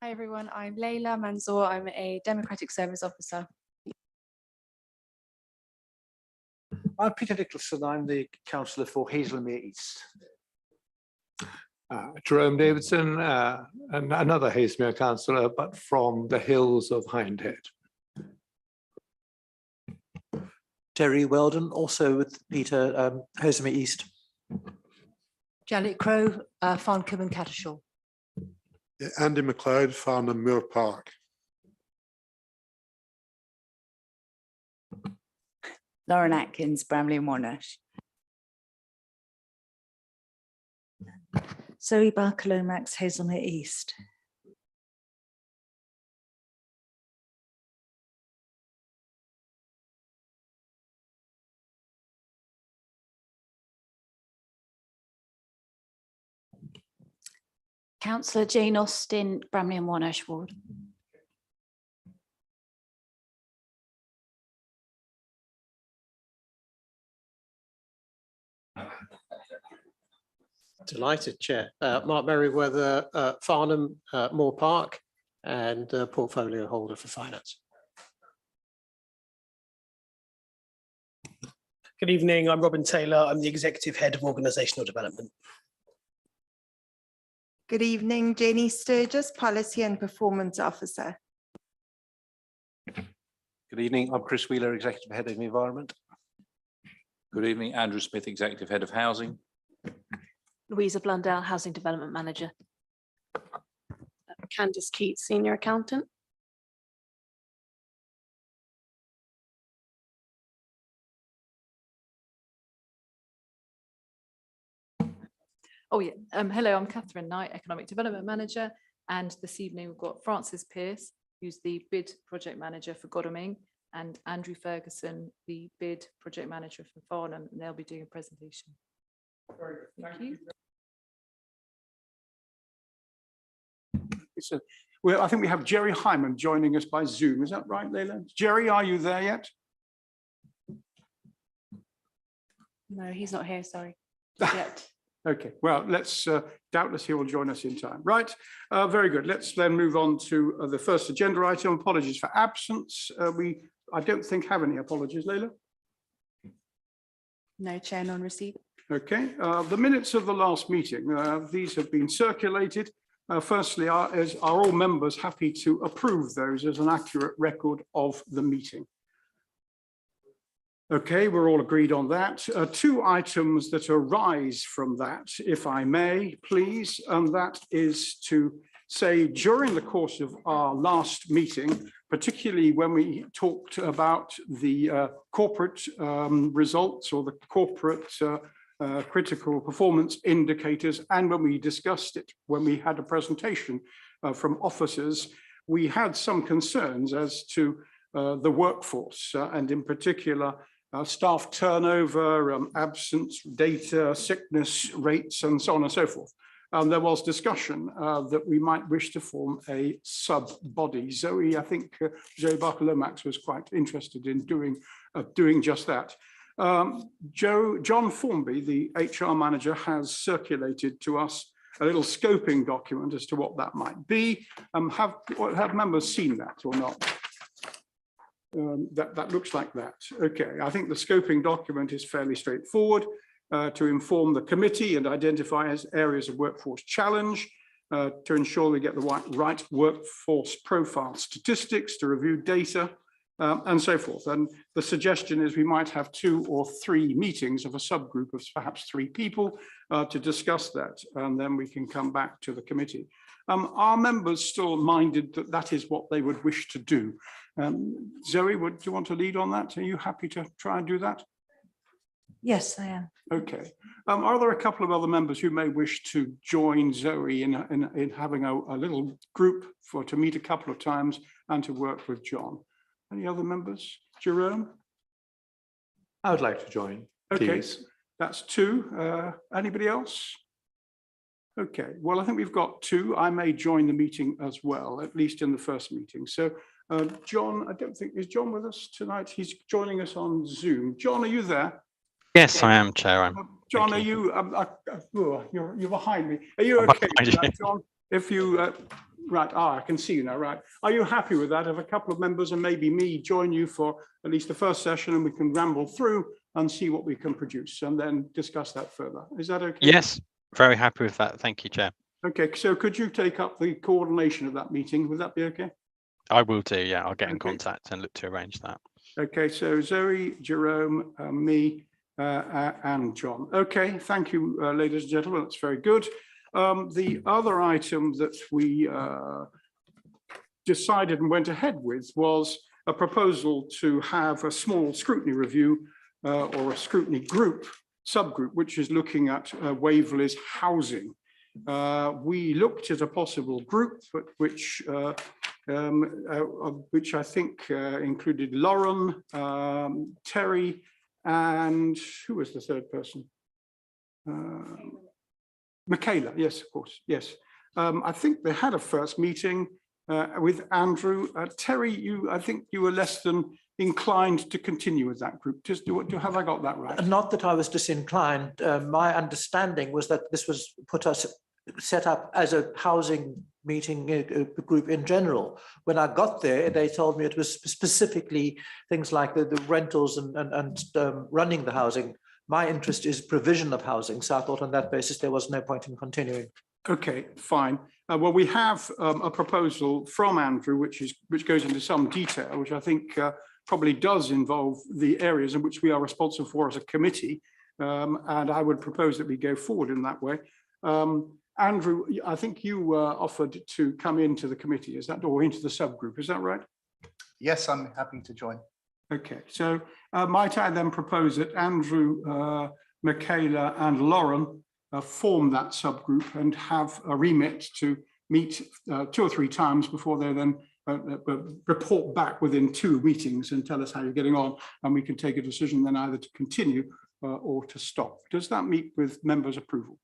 Hi everyone, I'm Leila Manzoor. I'm a Democratic Service Officer. I'm Peter Nicholson. I'm the councillor for Hazelmere East. Jerome Davidson, and another Hazelmere councillor, but from the hills of Hindhead. Terry Weldon, also with Peter, Hazelmere East. Janet Crowe, Farncombe and Cattershaw. Andy McLeod, Farnham Moor Park. Lauren Atkins, Bramley and Monash. Zoe Barker-Lomax, Hazelmere East. Councillor Jane Austen, Bramley and Monash Ward. Delighted, Chair. Mark Merriweather, Farnham Moor Park, and portfolio holder for finance. Good evening, I'm Robin Taylor. I'm the Executive Head of Organisational Development. Good evening, Jenny Sturgis, Policy and Performance Officer. Good evening. I'm Chris Wheeler, Executive Head of Environment. Good evening, Andrew Smith, Executive Head of Housing. Louisa Blundell, Housing Development Manager. Candice Keats, Senior Accountant. Oh yeah, hello, I'm Catherine Knight, Economic Development Manager, and this evening we've got Francis Pearce, who's the Bid Project Manager for Godalming, and Andrew Ferguson, the Bid Project Manager for Farnham, and they'll be doing a presentation. Very good. Thank you. Well, I think we have Jerry Hyman joining us by Zoom. Is that right, Leila? Jerry, are you there yet? No, he's not here, sorry. Yet. Okay, well, let's doubtless he will join us in time. Right, very good. Let's then move on to the first agenda item. Apologies for absence. I don't think have any apologies, Leila. No, Chair, none received. Okay, the minutes of the last meeting, these have been circulated. Firstly, are all members happy to approve those as an accurate record of the meeting? Okay, we're all agreed on that. Two items that arise from that, if I may, please, and that is to say during the course of our last meeting, particularly when we talked about the corporate results or the corporate critical performance indicators, and when we discussed it, when we had a presentation from officers, we had some concerns as to the workforce and in particular staff turnover, absence data, sickness rates, and so on and so forth. There was discussion that we might wish to form a sub-body. Zoe, I think Zoe Barker-Lomax was quite interested in doing just that. John Formby, the HR manager, has circulated to us a little scoping document as to what that might be. Have members seen that or not? That looks like that. Okay, I think the scoping document is fairly straightforward to inform the committee and identify as areas of workforce challenge, to ensure we get the right workforce profile statistics, to review data, and so forth. And the suggestion is we might have 2 or 3 meetings of a subgroup of perhaps 3 people to discuss that, and then we can come back to the committee. Are members still minded that that is what they would wish to do? Zoe, do you want to lead on that? Are you happy to try and do that? Yes, I am. Okay. Are there a couple of other members who may wish to join Zoe in having a little group to meet a couple of times and to work with John? Any other members? Jerome? I would like to join, Okay, please. that's 2. Anybody else? Okay, well, I think we've got 2. I may join the meeting as well, at least in the first meeting. So John, I don't think, is John with us tonight? He's joining us on Zoom. John, are you there? Yes, I am, Chair. John, are you, you're behind me. Are you okay with that, John? If you Right, I can see you now, right. Are you happy with that? Have a couple of members and maybe me join you for at least the first session and we can ramble through and see what we can produce and then discuss that further. Is that okay? Yes, very happy with that. Thank you, Chair. Okay, so could you take up the coordination of that meeting? Would that be okay? I will do, yeah. I'll get in Okay. contact and look to arrange that. Okay, so Zoe, Jerome, me, and John. Okay, thank you, ladies and gentlemen. That's very good. The other item that we decided and went ahead with was a proposal to have a small scrutiny review or a scrutiny group, subgroup, which is looking at Waverley's housing. We looked at a possible group, which I think included Lauren, Terry, and who was the third person? Michaela, yes, of course, yes. I think they had a first meeting with Andrew. Terry, I think you were less than inclined to continue with that group. Just have I got that right? Not that I was disinclined. My understanding was that this was set up as a housing meeting group in general. When I got there, they told me it was specifically things like the rentals and running the housing. My interest is provision of housing, so I thought on that basis there was no point in continuing. Okay, fine. Well, we have a proposal from Andrew, which goes into some detail, which I think probably does involve the areas in which we are responsible for as a committee, and I would propose that we go forward in that way. Andrew, I think you offered to come into the committee, is that, or into the subgroup, is that right? Yes, I'm happy to join. Okay, so might I then propose that Andrew, Michaela and Lauren form that subgroup and have a remit to meet 2 or 3 times before they then report back within 2 meetings and tell us how you're getting on, and we can take a decision then either to continue or to stop. Does that meet with members' approval?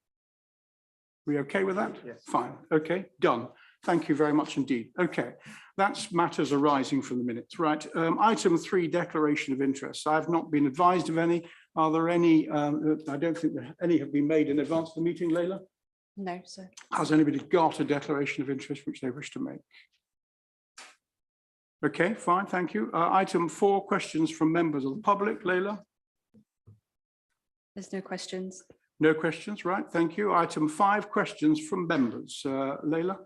We okay with that? Yes. Fine. Okay, done. Thank you very much indeed. Okay, that's matters arising from the minutes. Right. Item 3, declaration of interest. I've not been advised of any. Are there any? I don't think that any have been made in advance of the meeting, Leila. No, sir. Has anybody got a declaration of interest which they wish to make? Okay, fine. Thank you. Item 4, questions from members of the public. Leila. There's no questions. No questions, right, thank you. Item 5, questions from members. Leila?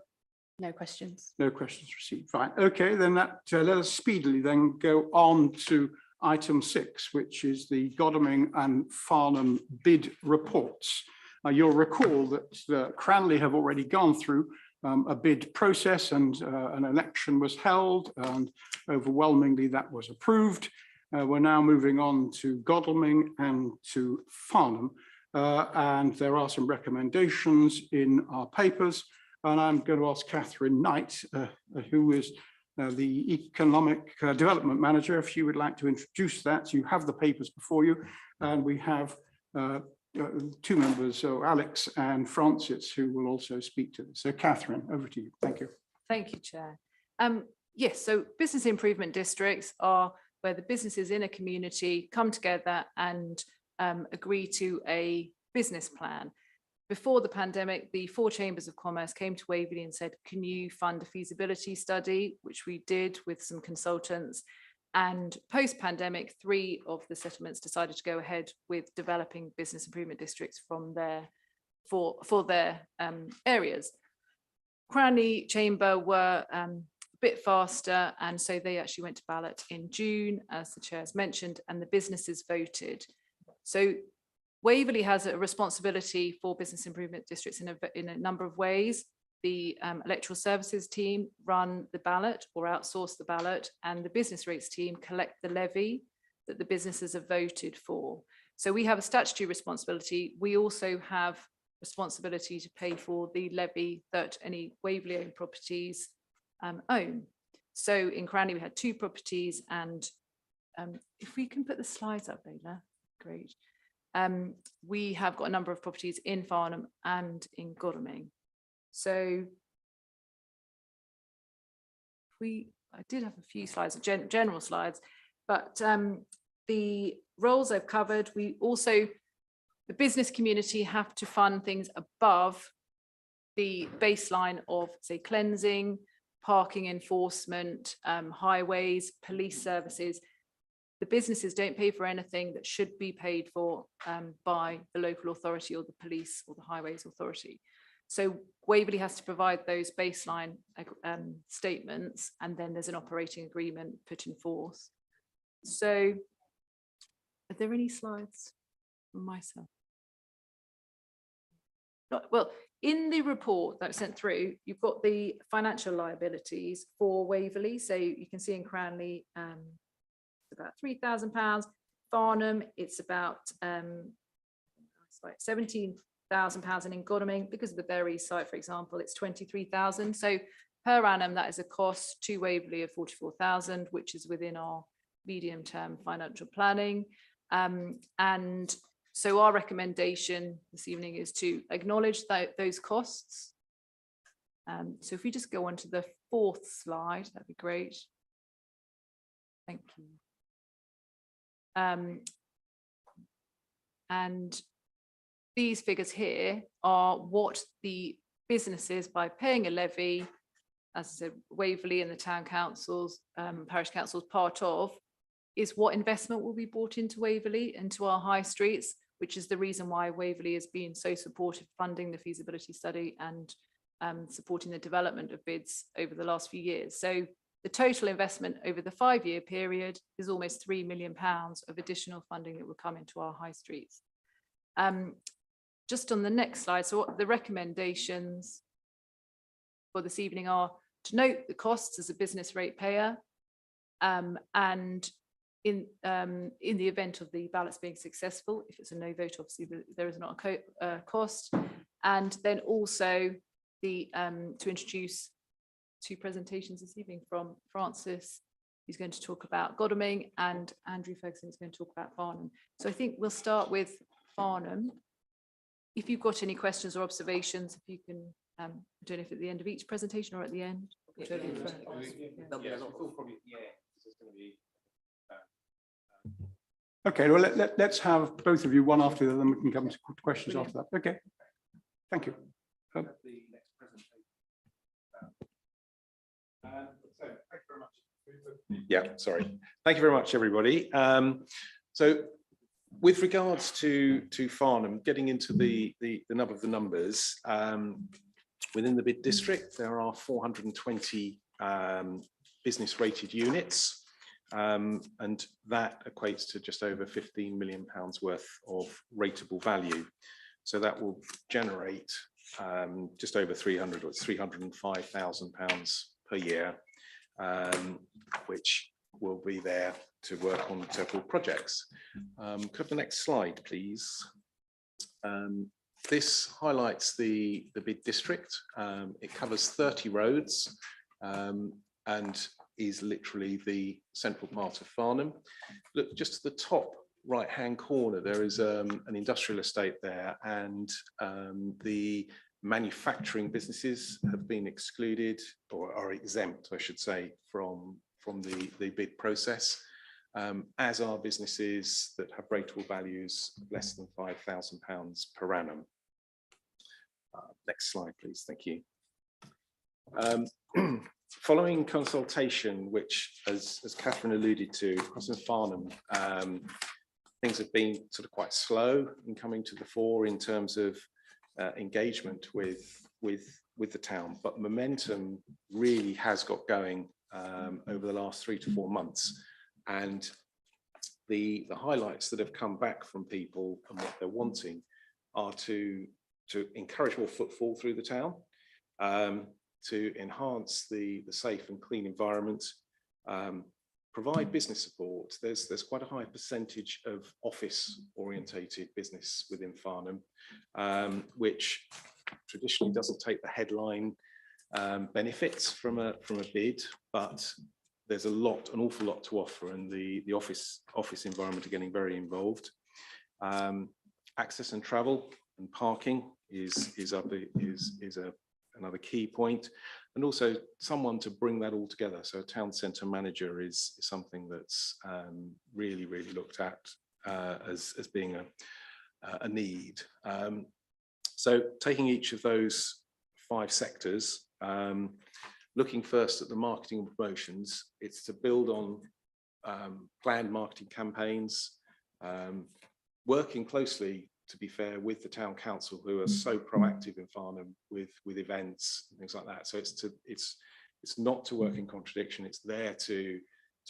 No questions. No questions received, fine. Okay, then that let us speedily then go on to item 6, which is the Godalming and Farnham bid reports. You'll recall that Cranley have already gone through a bid process and an election was held, and overwhelmingly that was approved. We're now moving on to Godalming and to Farnham. And there are some recommendations in our papers. And I'm going to ask Catherine Knight, who is the Economic Development Manager, if she would like to introduce that. You have the papers before you, and we have 2 members, so Alex and Francis, who will also speak to this. So Catherine, over to you. Thank you. Thank you, Chair. Yes, so business improvement districts are where the businesses in a community come together and agree to a business plan. Before the pandemic, the 4 chambers of commerce came to Waverley and said, can you fund a feasibility study, which we did with some consultants. And post-pandemic, 3 of the settlements decided to go ahead with developing business improvement districts from their for their areas. Cranley Chamber were a bit faster, and so they actually went to ballot in June, as the chair has mentioned, and the businesses voted. So Waverley has a responsibility for business improvement districts in a number of ways. The electoral services team run the ballot or outsource the ballot, and the business rates team collect the levy that the businesses have voted for. So we have a statutory responsibility. We also have responsibility to pay for the levy that any Waverley owned properties own. So in Cranley we had 2 properties, and if we can put the slides up, Leila, great. We have got a number of properties in Farnham and in Godalming. So I did have a few slides, general slides, but the roles I've covered, we also, the business community have to fund things above the baseline of, say, cleansing, parking enforcement, highways, police services. The businesses don't pay for anything that should be paid for by the local authority or the police or the highways authority. So Waverley has to provide those baseline statements, and then there's an operating agreement put in force. So are there any slides from myself? Well, in the report that was sent through, you've got the financial liabilities for Waverley. So you can see in Cranley, about £3,000. Farnham, it's about £17,000, and in Godalming, because of the Bury site, for example, it's 23,000. So per annum, that is a cost to Waverley of 44,000, which is within our medium-term financial planning. And so our recommendation this evening is to acknowledge those costs. So if we just go on to the 4th slide, that'd be great. Thank you. And these figures here are what the businesses, by paying a levy, as I said, Waverley and the town councils, parish councils part of, is what investment will be brought into Waverley, into our high streets, which is the reason why Waverley has been so supportive, funding the feasibility study and supporting the development of bids over the last few years. So the total investment over the 5-year period is almost £3 million of additional funding that will come into our high streets. Just on the next slide, so what the recommendations for this evening are to note the costs as a business ratepayer, and in the event of the ballots being successful, if it's a no vote, obviously there is not a cost, and then also the to introduce 2 presentations this evening from Francis, who's going to talk about Godalming, and Andrew Ferguson is going to talk about Farnham. So I think we'll start with Farnham. If you've got any questions or observations, if you can, I don't know if at the end of each presentation or at the end. Okay, well, let's have both of you one after the other, then we can come to questions after that. Okay, thank you. Yeah, sorry. Thank you very much, everybody. So with regards to Farnham, getting into the nub of the numbers, within the bid district, there are 420 business rated units, and that equates to just over £15 million worth of rateable value. So that will generate just over £305,000 per year, which will be there to work on several projects. Could I have the next slide, please? This highlights the bid district. It covers 30 roads and is literally the central part of Farnham. Look, just to the top right-hand corner, there is an industrial estate there, and the manufacturing businesses have been excluded, or are exempt, I should say, from the bid process, as are businesses that have rateable values of less than £5,000 per annum. Next slide, please. Thank you. Following consultation, which, as Catherine alluded to, across in Farnham, things have been sort of quite slow in coming to the fore in terms of engagement with the town, but momentum really has got going over the last 3 to 4 months, and the highlights that have come back from people and what they're wanting are to encourage more footfall through the town, to enhance the safe and clean environment, provide business support. There's quite a high percentage of office orientated business within Farnham, which traditionally doesn't take the headline benefits from a bid, but there's an awful lot to offer, and the office environment are getting very involved. Access and travel and parking is another key point, and also someone to bring that all together. So a town centre manager is something that's really looked at as being a need. So taking each of those 5 sectors. Looking first at the marketing and promotions, it's to build on planned marketing campaigns, working closely, to be fair, with the town council, who are so proactive in Farnham with events and things like that. So it's not to work in contradiction. It's there to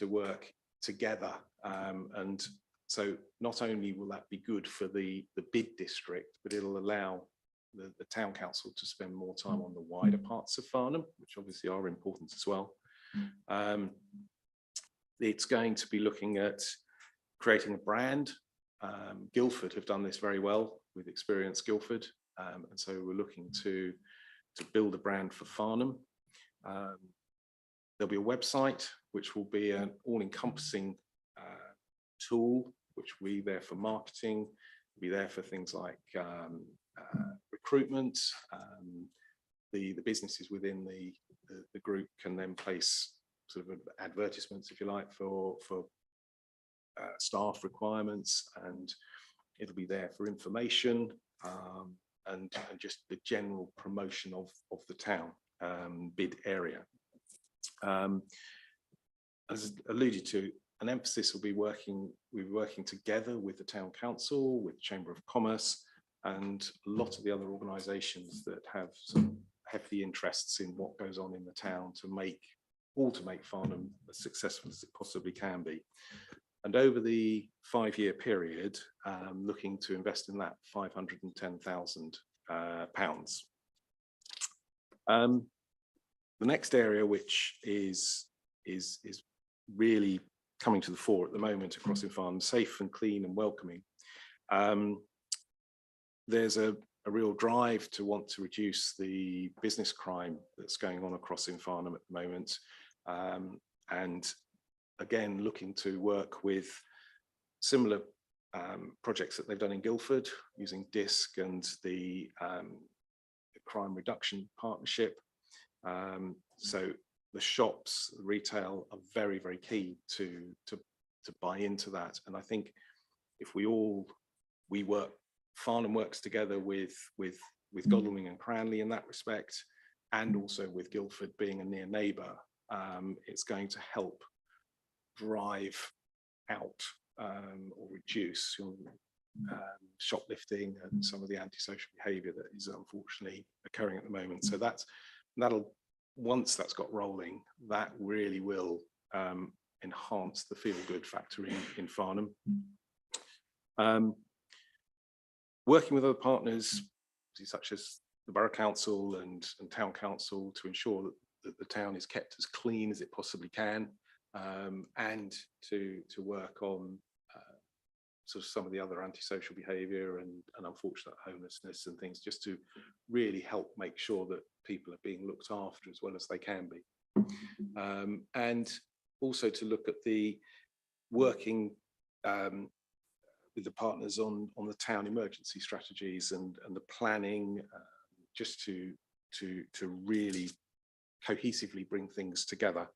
work together, and so not only will that be good for the bid district, but it'll allow the town council to spend more time on the wider parts of Farnham, which obviously are important as well. It's going to be looking at creating a brand. Guildford have done this very well with Experience Guildford, and so we're looking to build a brand for Farnham. There'll be a website which will be an all-encompassing tool, which will be there for marketing, be there for things like recruitment. The businesses within the group can then place sort of advertisements, if you like, for staff requirements, and it'll be there for information, and just the general promotion of the town bid area. As alluded to, an emphasis will be working together with the town council, with Chamber of Commerce, and a lot of the other organisations that have some hefty interests in what goes on in the town to make Farnham as successful as it possibly can be. And over the 5-year period, looking to invest in that £510,000. The next area, which is really coming to the fore at the moment across in Farnham, safe and clean and welcoming. There's a real drive to want to reduce the business crime that's going on across in Farnham at the moment, and again looking to work with similar projects that they've done in Guildford using DISC and the Crime Reduction Partnership. So the shops, the retail are very, very key to buy into that. And I think if Farnham works together with Godalming and Cranley in that respect, and also with Guildford being a near neighbour, it's going to help drive out or reduce shoplifting and some of the antisocial behaviour that is unfortunately occurring at the moment. So that'll once that's got rolling, that really will enhance the feel-good factor in Farnham. Working with other partners such as the Borough Council and Town Council to ensure that the town is kept as clean as it possibly can, and to work on sort of some of the other antisocial behaviour and unfortunate homelessness and things, just to really help make sure that people are being looked after as well as they can be. And also to look at the working with the partners on the town emergency strategies and the planning, just to really cohesively bring things together.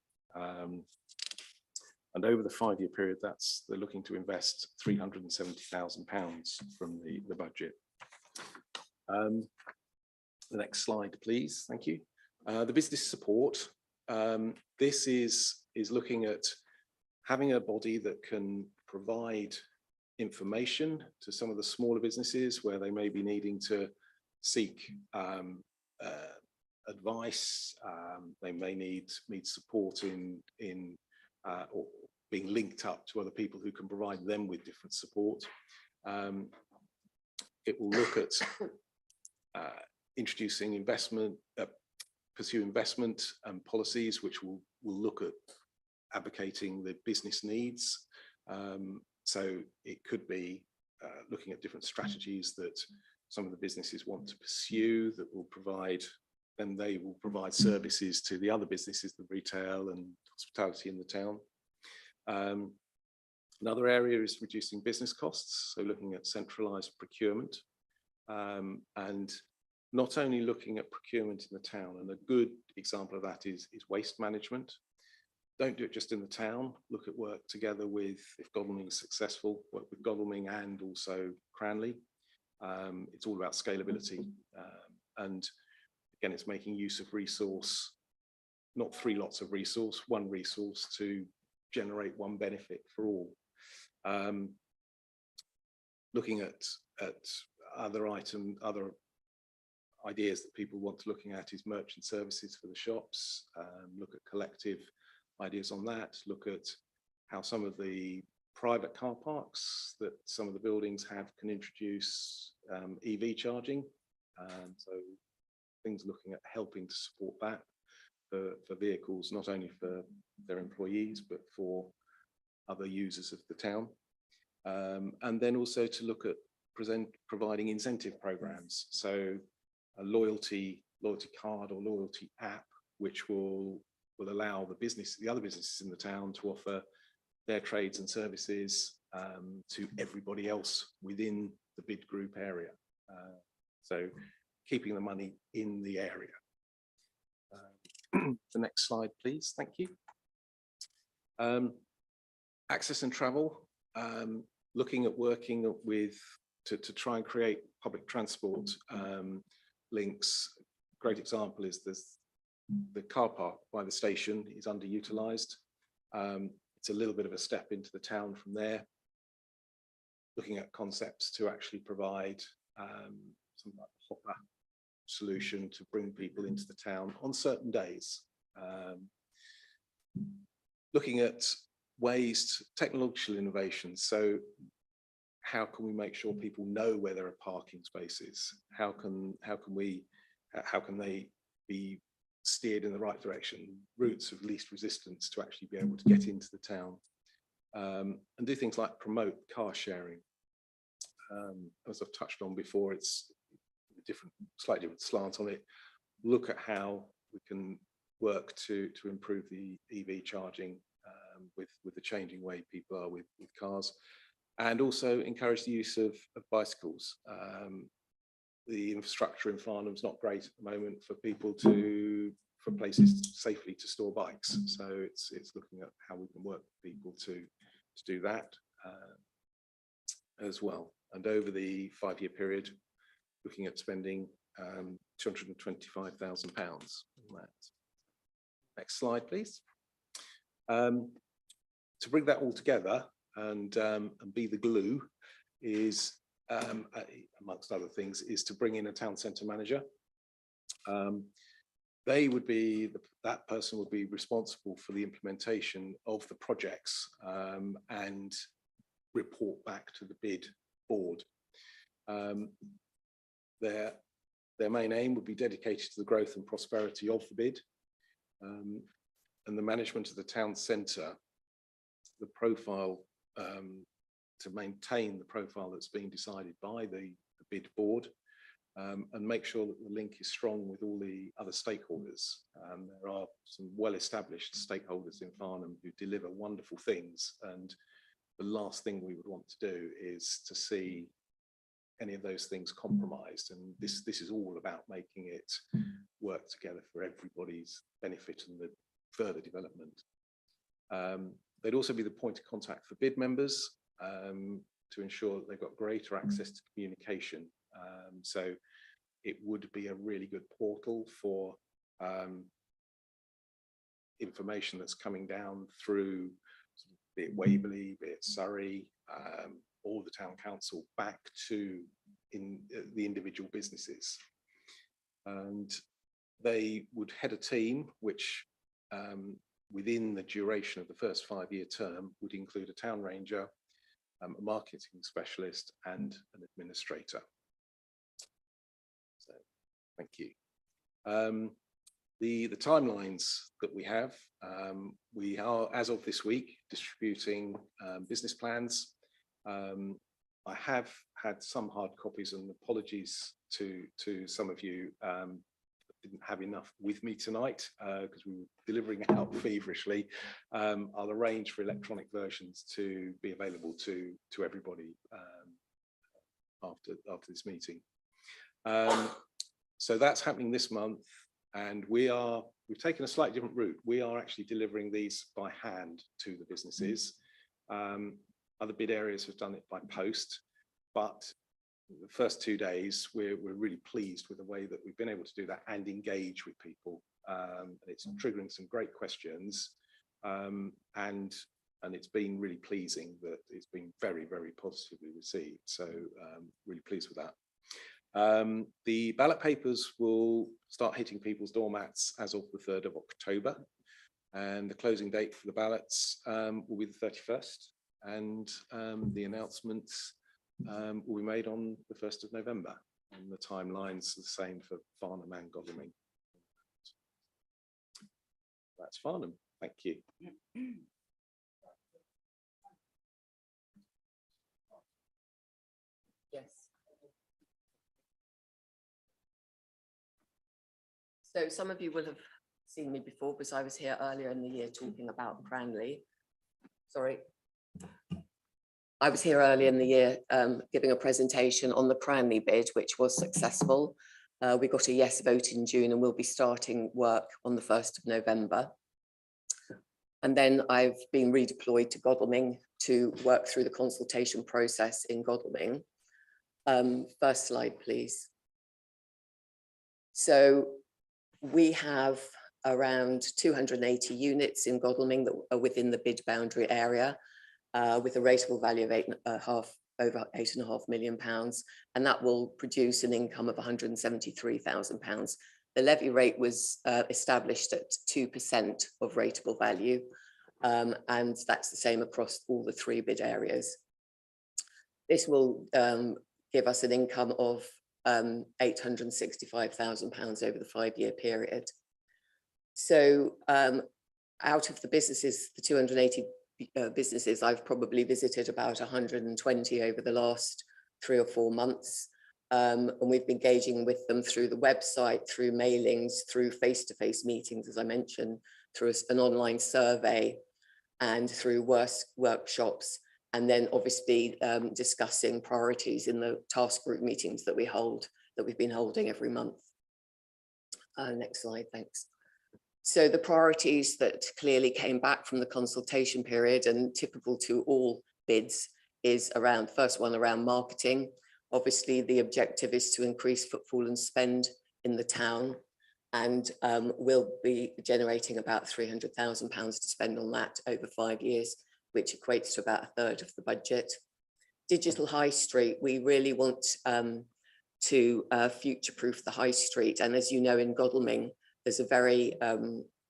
And over the 5-year period, they're looking to invest £370,000 from the budget. The next slide, please. Thank you. The business support. This is looking at having a body that can provide information to some of the smaller businesses where they may be needing to seek advice. They may need support in or being linked up to other people who can provide them with different support. It will look at introducing investment, pursue investment policies, which will look at advocating the business needs. So it could be looking at different strategies that some of the businesses want to pursue that will provide, then they will provide services to the other businesses, the retail and hospitality in the town. Another area is reducing business costs, so looking at centralised procurement, and not only looking at procurement in the town, and a good example of that is waste management. Don't do it just in the town, look at work together with, if Godalming is successful, work with Godalming and also Cranley. It's all about scalability, and again, it's making use of resource, not 3 lots of resource, 1 resource to generate 1 benefit for all. Looking at other ideas that people want to looking at is merchant services for the shops, look at collective ideas on that, look at how some of the private car parks that some of the buildings have can introduce EV charging. So things looking at helping to support that for vehicles, not only for their employees, but for other users of the town. And then also to look at providing incentive programs. So a loyalty card or loyalty app, which will allow the other businesses in the town to offer their trades and services to everybody else within the bid group area. So keeping the money in the area. The next slide, please. Thank you. Access and travel, looking at working with to try and create public transport links. Great example is the car park by the station is underutilized. It's a little bit of a step into the town from there. Looking at concepts to actually provide something like a hopper solution to bring people into the town on certain days. Looking at ways, technological innovations. So how can we make sure people know where there are parking spaces? How can they be steered in the right direction? Routes of least resistance to actually be able to get into the town, and do things like promote car sharing. As I've touched on before, it's a slightly different slant on it. Look at how we can work to improve the EV charging with the changing way people are with cars, and also encourage the use of bicycles. The infrastructure in Farnham's not great at the moment for people for places safely to store bikes. So it's looking at how we can work with people to do that as well. And over the 5-year period, looking at spending £225,000 on that. Next slide, please. To bring that all together and be the glue is, amongst other things, is to bring in a town centre manager. That person would be responsible for the implementation of the projects and report back to the bid board. Their main aim would be dedicated to the growth and prosperity of the bid, and the management of the town centre, the profile, to maintain the profile that's been decided by the bid board, and make sure that the link is strong with all the other stakeholders. There are some well-established stakeholders in Farnham who deliver wonderful things, and the last thing we would want to do is to see any of those things compromised. And this is all about making it work together for everybody's benefit and the further development. They'd also be the point of contact for bid members to ensure that they've got greater access to communication. So it would be a really good portal for information that's coming down through, be it Waverley, be it Surrey, or the town council, back to the individual businesses. And they would head a team which within the duration of the first 5-year term would include a town ranger, a marketing specialist, and an administrator. So thank you. The timelines that we have, we are, as of this week, distributing business plans. I have had some hard copies, and apologies to some of you. Didn't have enough with me tonight because we were delivering out feverishly. I'll arrange for electronic versions to be available to everybody after this meeting. So that's happening this month, and we've taken a slightly different route. We are actually delivering these by hand to the businesses. Other bid areas have done it by post, but the first 2 days, we're really pleased with the way that we've been able to do that and engage with people. It's triggering some great questions, and it's been really pleasing that it's been very, very positively received. So really pleased with that. The ballot papers will start hitting people's doormats as of the 3rd of October. And the closing date for the ballots will be the 31st. And the announcements will be made on the 1st of November. And the timelines are the same for Farnham and Godalming. That's Farnham. Thank you. Yes. So some of you will have seen me before because I was here earlier in the year talking about Cranley. Sorry. I was here earlier in the year giving a presentation on the Cranley bid, which was successful. We got a yes vote in June and we'll be starting work on the 1st of November. And then I've been redeployed to Godalming to work through the consultation process in Godalming. First slide, please. So we have around 280 units in Godalming that are within the bid boundary area, with a rateable value of over £8.5 million, and that will produce an income of £173,000. The levy rate was established at 2% of rateable value, and that's the same across all the 3 bid areas. This will give us an income of £865,000 over the 5-year period. So out of the businesses, the 280 businesses, I've probably visited about 120 over the last 3 or 4 months. And we've been engaging with them through the website, through mailings, through face-to-face meetings, as I mentioned, through an online survey and through workshops. And then obviously discussing priorities in the task group meetings that we've been holding every month. Next slide, thanks. So the priorities that clearly came back from the consultation period and typical to all bids is around, first one around marketing. Obviously the objective is to increase footfall and spend in the town, and we'll be generating about £300,000 to spend on that over 5 years, which equates to about 1/3 of the budget. Digital high street, we really want to future-proof the high street. And as you know, in Godalming, there's a very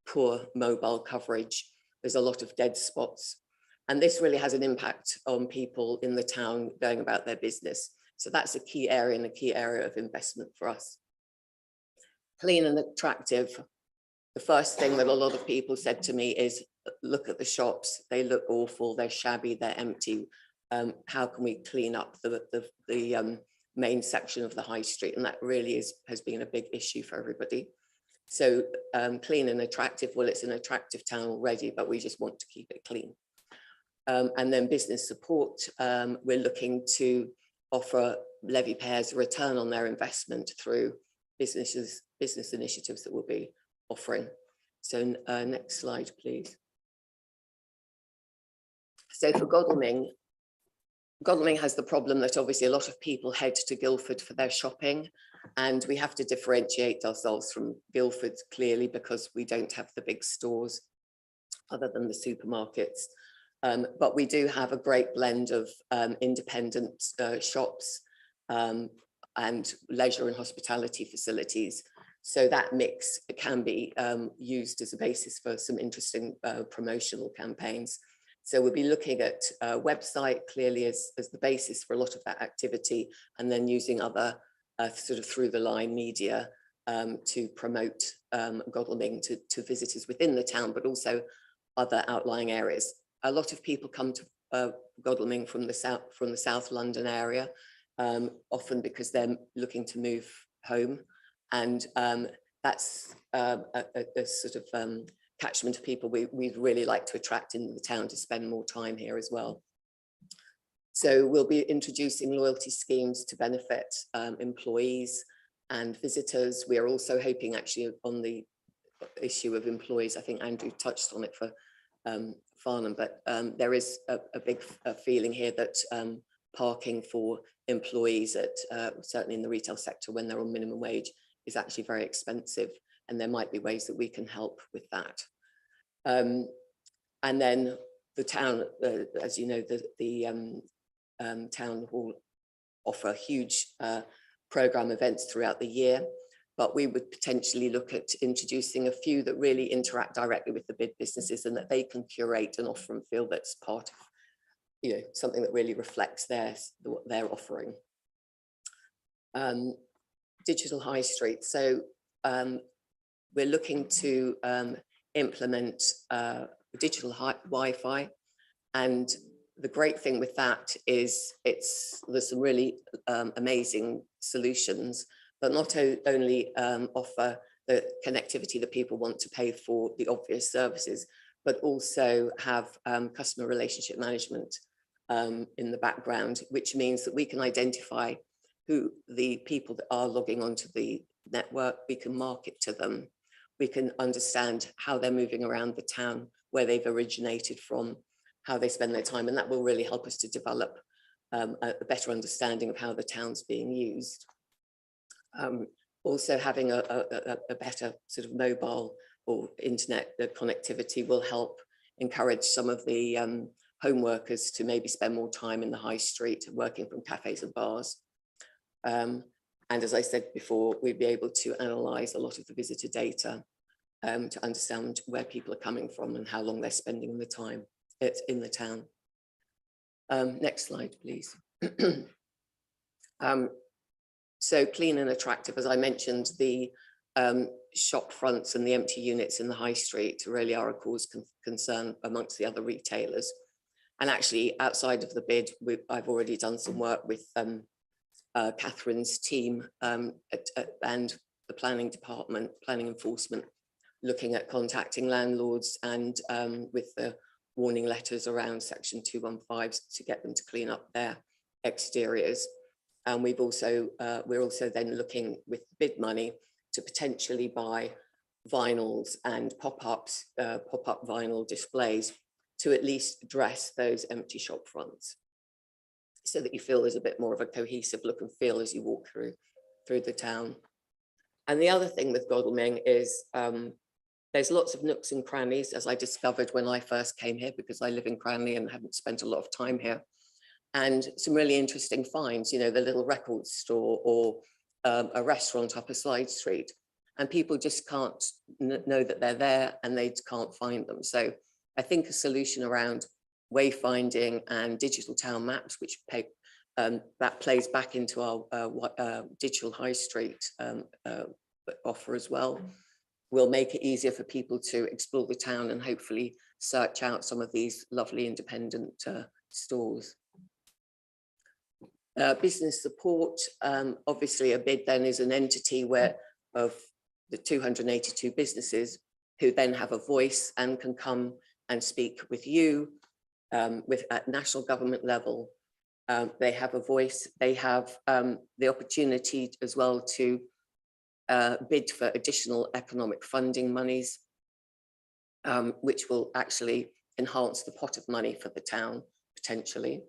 poor mobile coverage. There's a lot of dead spots. And this really has an impact on people in the town going about their business. So that's a key area and a key area of investment for us. Clean and attractive. The first thing that a lot of people said to me is, look at the shops, they look awful, they're shabby, they're empty. How can we clean up the main section of the high street? And that really has been a big issue for everybody. So clean and attractive, well, it's an attractive town already, but we just want to keep it clean. And then business support, we're looking to offer levy payers a return on their investment through business initiatives that we'll be offering. So next slide, please. So for Godalming has the problem that obviously a lot of people head to Guildford for their shopping, and we have to differentiate ourselves from Guildford clearly because we don't have the big stores other than the supermarkets. But we do have a great blend of independent shops and leisure and hospitality facilities. So that mix can be used as a basis for some interesting promotional campaigns. So we'll be looking at a website clearly as the basis for a lot of that activity, and then using other sort of through the line media to promote Godalming to visitors within the town, but also other outlying areas. A lot of people come to Godalming from the South London area, often because they're looking to move home, and that's a sort of catchment of people we'd really like to attract into the town to spend more time here as well. So we'll be introducing loyalty schemes to benefit employees and visitors. We are also hoping actually on the issue of employees, I think Andrew touched on it for Farnham, but there is a big feeling here that parking for employees at certainly in the retail sector when they're on minimum wage is actually very expensive, and there might be ways that we can help with that. And then the town, as you know, the town hall offer huge program events throughout the year, but we would potentially look at introducing a few that really interact directly with the bid businesses and that they can curate and offer and feel that's part of, you know, something that really reflects what they're offering. Digital high street. So we're looking to implement digital Wi-Fi, and the great thing with that is there's some really amazing solutions, but not only offer the connectivity that people want to pay for the obvious services, but also have customer relationship management in the background, which means that we can identify who the people that are logging onto the network, we can market to them, we can understand how they're moving around the town, where they've originated from, how they spend their time, and that will really help us to develop a better understanding of how the town's being used. Also having a better sort of mobile or internet connectivity will help encourage some of the home workers to maybe spend more time in the high street working from cafes and bars. And as I said before, we'd be able to analyse a lot of the visitor data to understand where people are coming from and how long they're spending the time in the town. Next slide, please. So clean and attractive, as I mentioned, the shop fronts and the empty units in the high street really are a cause concern amongst the other retailers. And actually outside of the bid, I've already done some work with Catherine's team and the planning department, planning enforcement, looking at contacting landlords and with the warning letters around section 215 to get them to clean up their exteriors. And we're also then looking with bid money to potentially buy vinyls and pop-ups, pop-up vinyl displays to at least address those empty shop fronts, so that you feel there's a bit more of a cohesive look and feel as you walk through the town. And the other thing with Godalming is there's lots of nooks and crannies, as I discovered when I first came here, because I live in Cranley and haven't spent a lot of time here. And some really interesting finds, you know, the little record store or a restaurant up a side street, and people just can't know that they're there and they can't find them. So I think a solution around wayfinding and digital town maps, which that plays back into our digital high street offer as well, will make it easier for people to explore the town and hopefully search out some of these lovely independent stores. Business support, obviously a bid then is an entity where of the 282 businesses who then have a voice and can come and speak with you at national government level. They have a voice, they have the opportunity as well to bid for additional economic funding monies, which will actually enhance the pot of money for the town potentially.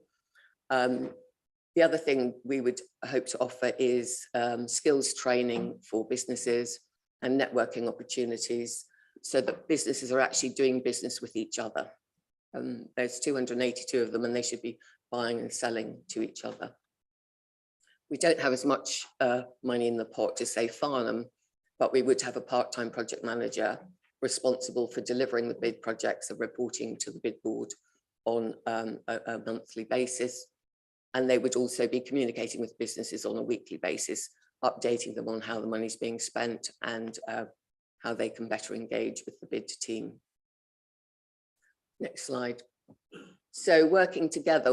The other thing we would hope to offer is skills training for businesses and networking opportunities, so that businesses are actually doing business with each other. There's 282 of them and they should be buying and selling to each other. We don't have as much money in the pot as say Farnham, but we would have a part-time project manager responsible for delivering the bid projects and reporting to the bid board on a monthly basis. And they would also be communicating with businesses on a weekly basis, updating them on how the money's being spent and how they can better engage with the bid team. Next slide. So working together,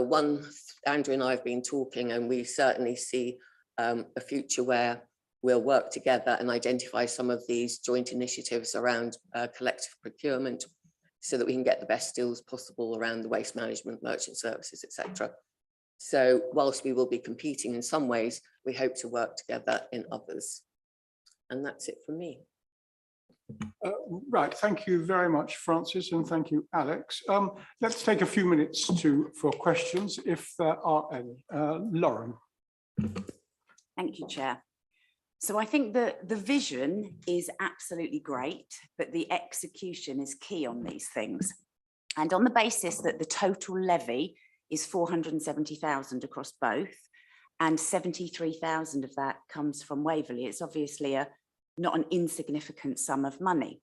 Andrew and I have been talking, and we certainly see a future where we'll work together and identify some of these joint initiatives around collective procurement, so that we can get the best deals possible around the waste management, merchant services, etc. So whilst we will be competing in some ways, we hope to work together in others. And that's it for me. Right, thank you very much, Francis, and thank you, Alex. Let's take a few minutes for questions, if there are any. Lauren. Thank you, Chair. So I think that the vision is absolutely great, but the execution is key on these things. And on the basis that the total levy is 470,000 across both, and 73,000 of that comes from Waverley, it's obviously not an insignificant sum of money.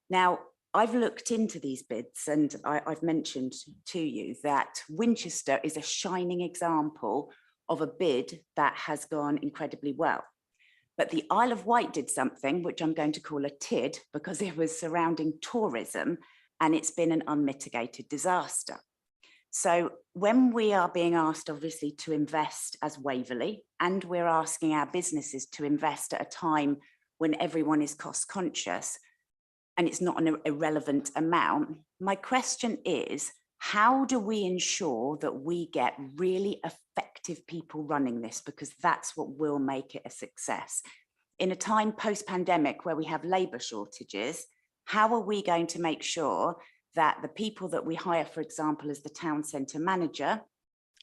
Now, I've looked into these bids, and I've mentioned to you that Winchester is a shining example of a bid that has gone incredibly well. But the Isle of Wight did something which I'm going to call a TID, because it was surrounding tourism, and it's been an unmitigated disaster. So when we are being asked, obviously, to invest as Waverley, and we're asking our businesses to invest at a time when everyone is cost conscious, and it's not an irrelevant amount, my question is, how do we ensure that we get really effective people running this? Because that's what will make it a success. In a time post-pandemic where we have labour shortages, how are we going to make sure that the people that we hire, for example, as the town centre manager,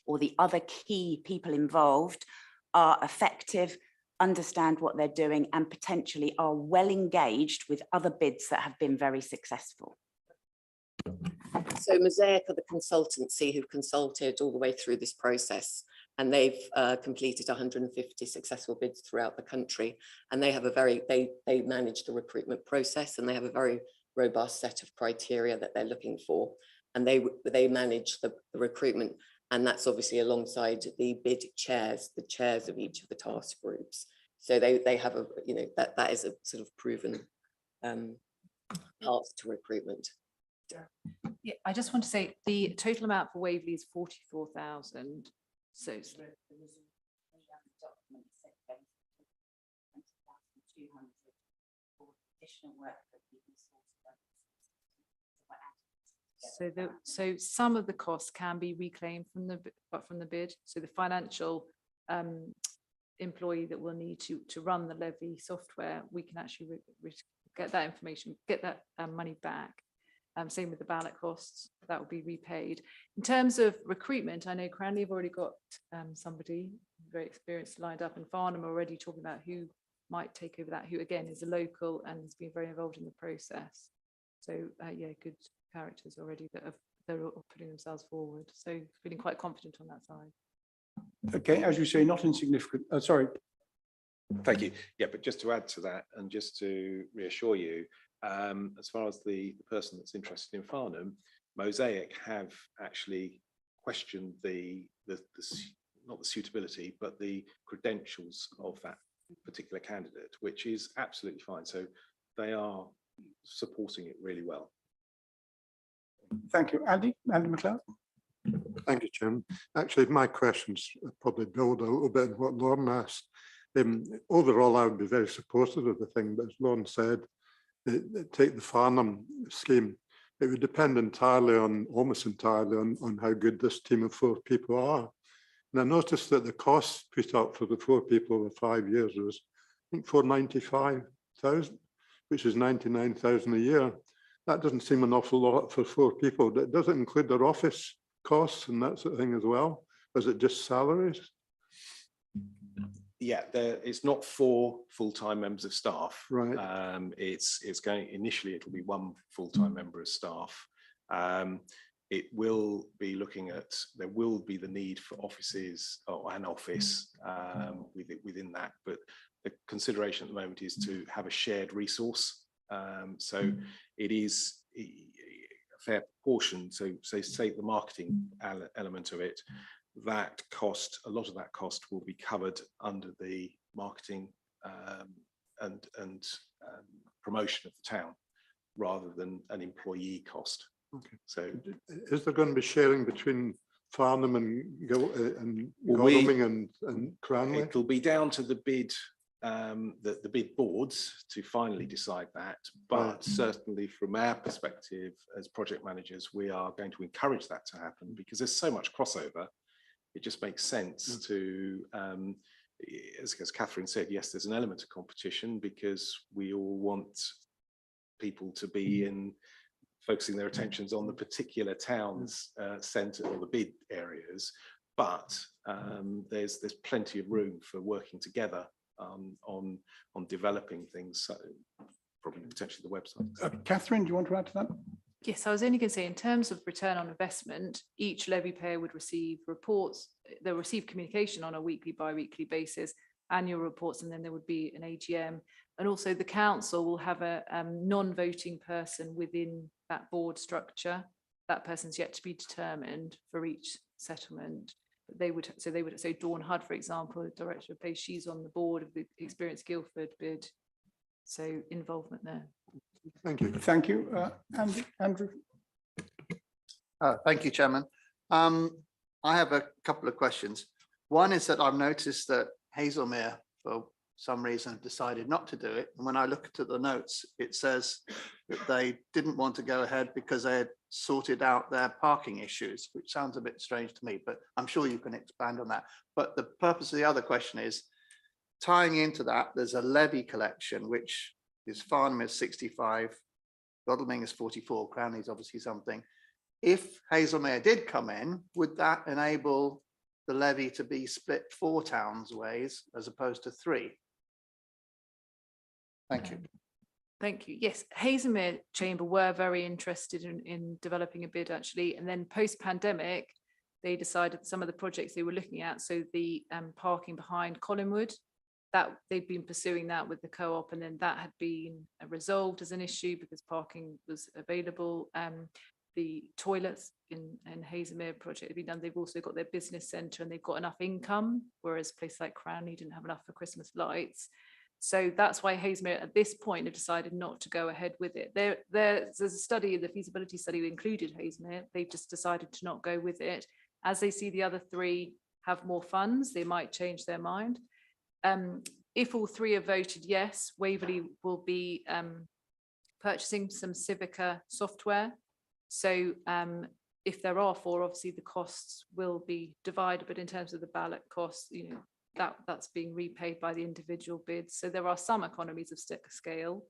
or the other key people involved, are effective, understand what they're doing, and potentially are well engaged with other bids that have been very successful? So Mosaic are the consultancy who consulted all the way through this process, and they've completed 150 successful bids throughout the country, and they have they manage the recruitment process, and they have a very robust set of criteria that they're looking for, and they manage the recruitment, and that's obviously alongside the bid chairs, the chairs of each of the task groups. So they have a, you know, that is a sort of proven path to recruitment. Yeah, I just want to say the total amount for Waverley is 44,000. So so some of the costs can be reclaimed from the bid. So the financial employee that will need to run the levy software, we can actually get that information, get that money back. Same with the ballot costs, that will be repaid. In terms of recruitment, I know Cranley have already got somebody very experienced lined up, and Farnham are already talking about who might take over that, who again is a local and has been very involved in the process. So yeah, good characters already that they're putting themselves forward. So feeling quite confident on that side. Okay, as you say, not insignificant. Sorry. Thank you. Yeah, but just to add to that, and just to reassure you, as far as the person that's interested in Farnham, Mosaic have actually questioned not the suitability, but the credentials of that particular candidate, which is absolutely fine. So they are supporting it really well. Thank you. Andy McLeod. Thank you, Chairman. Actually, my questions probably build a little bit on what Lauren asked. Overall, I would be very supportive of the thing, but as Lauren said, take the Farnham scheme, it would depend almost entirely on how good this team of 4 people are. And I noticed that the costs put up for the 4 people over 5 years was, I think, 495,000, which is 99,000 a year. That doesn't seem an awful lot for 4 people. Does it include their office costs and that sort of thing as well? Or is it just salaries? Yeah, it's not 4 full-time members of staff. Right. It's going initially. It'll be 1 full-time member of staff. It will be looking at. There will be the need for offices or an office within that, but the consideration at the moment is to have a shared resource. So it is a fair proportion. So say the marketing element of it. That cost, a lot of that cost will be covered under the marketing and promotion of the town, rather than an employee cost. Okay. So, is there going to be sharing between Farnham and Godalming and Cranley? It'll be down to the bid, the bid boards to finally decide that. But certainly, from our perspective as project managers, we are going to encourage that to happen because there's so much crossover. It just makes sense to, as Catherine said, yes, there's an element of competition because we all want people to be in focusing their attentions on the particular town's centre or the bid areas, but there's plenty of room for working together on developing things, so probably potentially the website. Catherine, do you want to add to that? Yes, I was only going to say, in terms of return on investment, each levy payer would receive reports. They'll receive communication on a weekly, bi-weekly basis, annual reports, and then there would be an AGM. And also the council will have a non-voting person within that board structure. That person's yet to be determined for each settlement. So Dawn Hudd, for example, the director of Place, she's on the board of the Experience Guildford bid. So involvement there. Thank you. Thank you. Andrew. Thank you, Chairman. I have a couple of questions. One is that I've noticed that Hazelmere, for some reason, have decided not to do it. And when I look at the notes, it says that they didn't want to go ahead because they had sorted out their parking issues, which sounds a bit strange to me, but I'm sure you can expand on that. But the purpose of the other question is, tying into that, there's a levy collection, which is Farnham is 65, Godalming is 44, Cranley is obviously something. If Hazelmere did come in, would that enable the levy to be split 4 towns ways as opposed to 3? Thank you. Thank you. Yes, Hazelmere Chamber were very interested in developing a bid, actually, and then post-pandemic, they decided some of the projects they were looking at, so the parking behind Collinwood, that they'd been pursuing that with the co-op, and then that had been resolved as an issue because parking was available. The toilets in Hazelmere project have been done. They've also got their business centre and they've got enough income, whereas places like Cranley didn't have enough for Christmas lights. So that's why Hazelmere at this point have decided not to go ahead with it. There's a study, the feasibility study that included Hazelmere. They've just decided to not go with it. As they see the other 3 have more funds, they might change their mind. If all 3 have voted yes, Waverley will be purchasing some Civica software. So if there are 4, obviously the costs will be divided, but in terms of the ballot costs, you know, that's being repaid by the individual bids. So there are some economies of scale.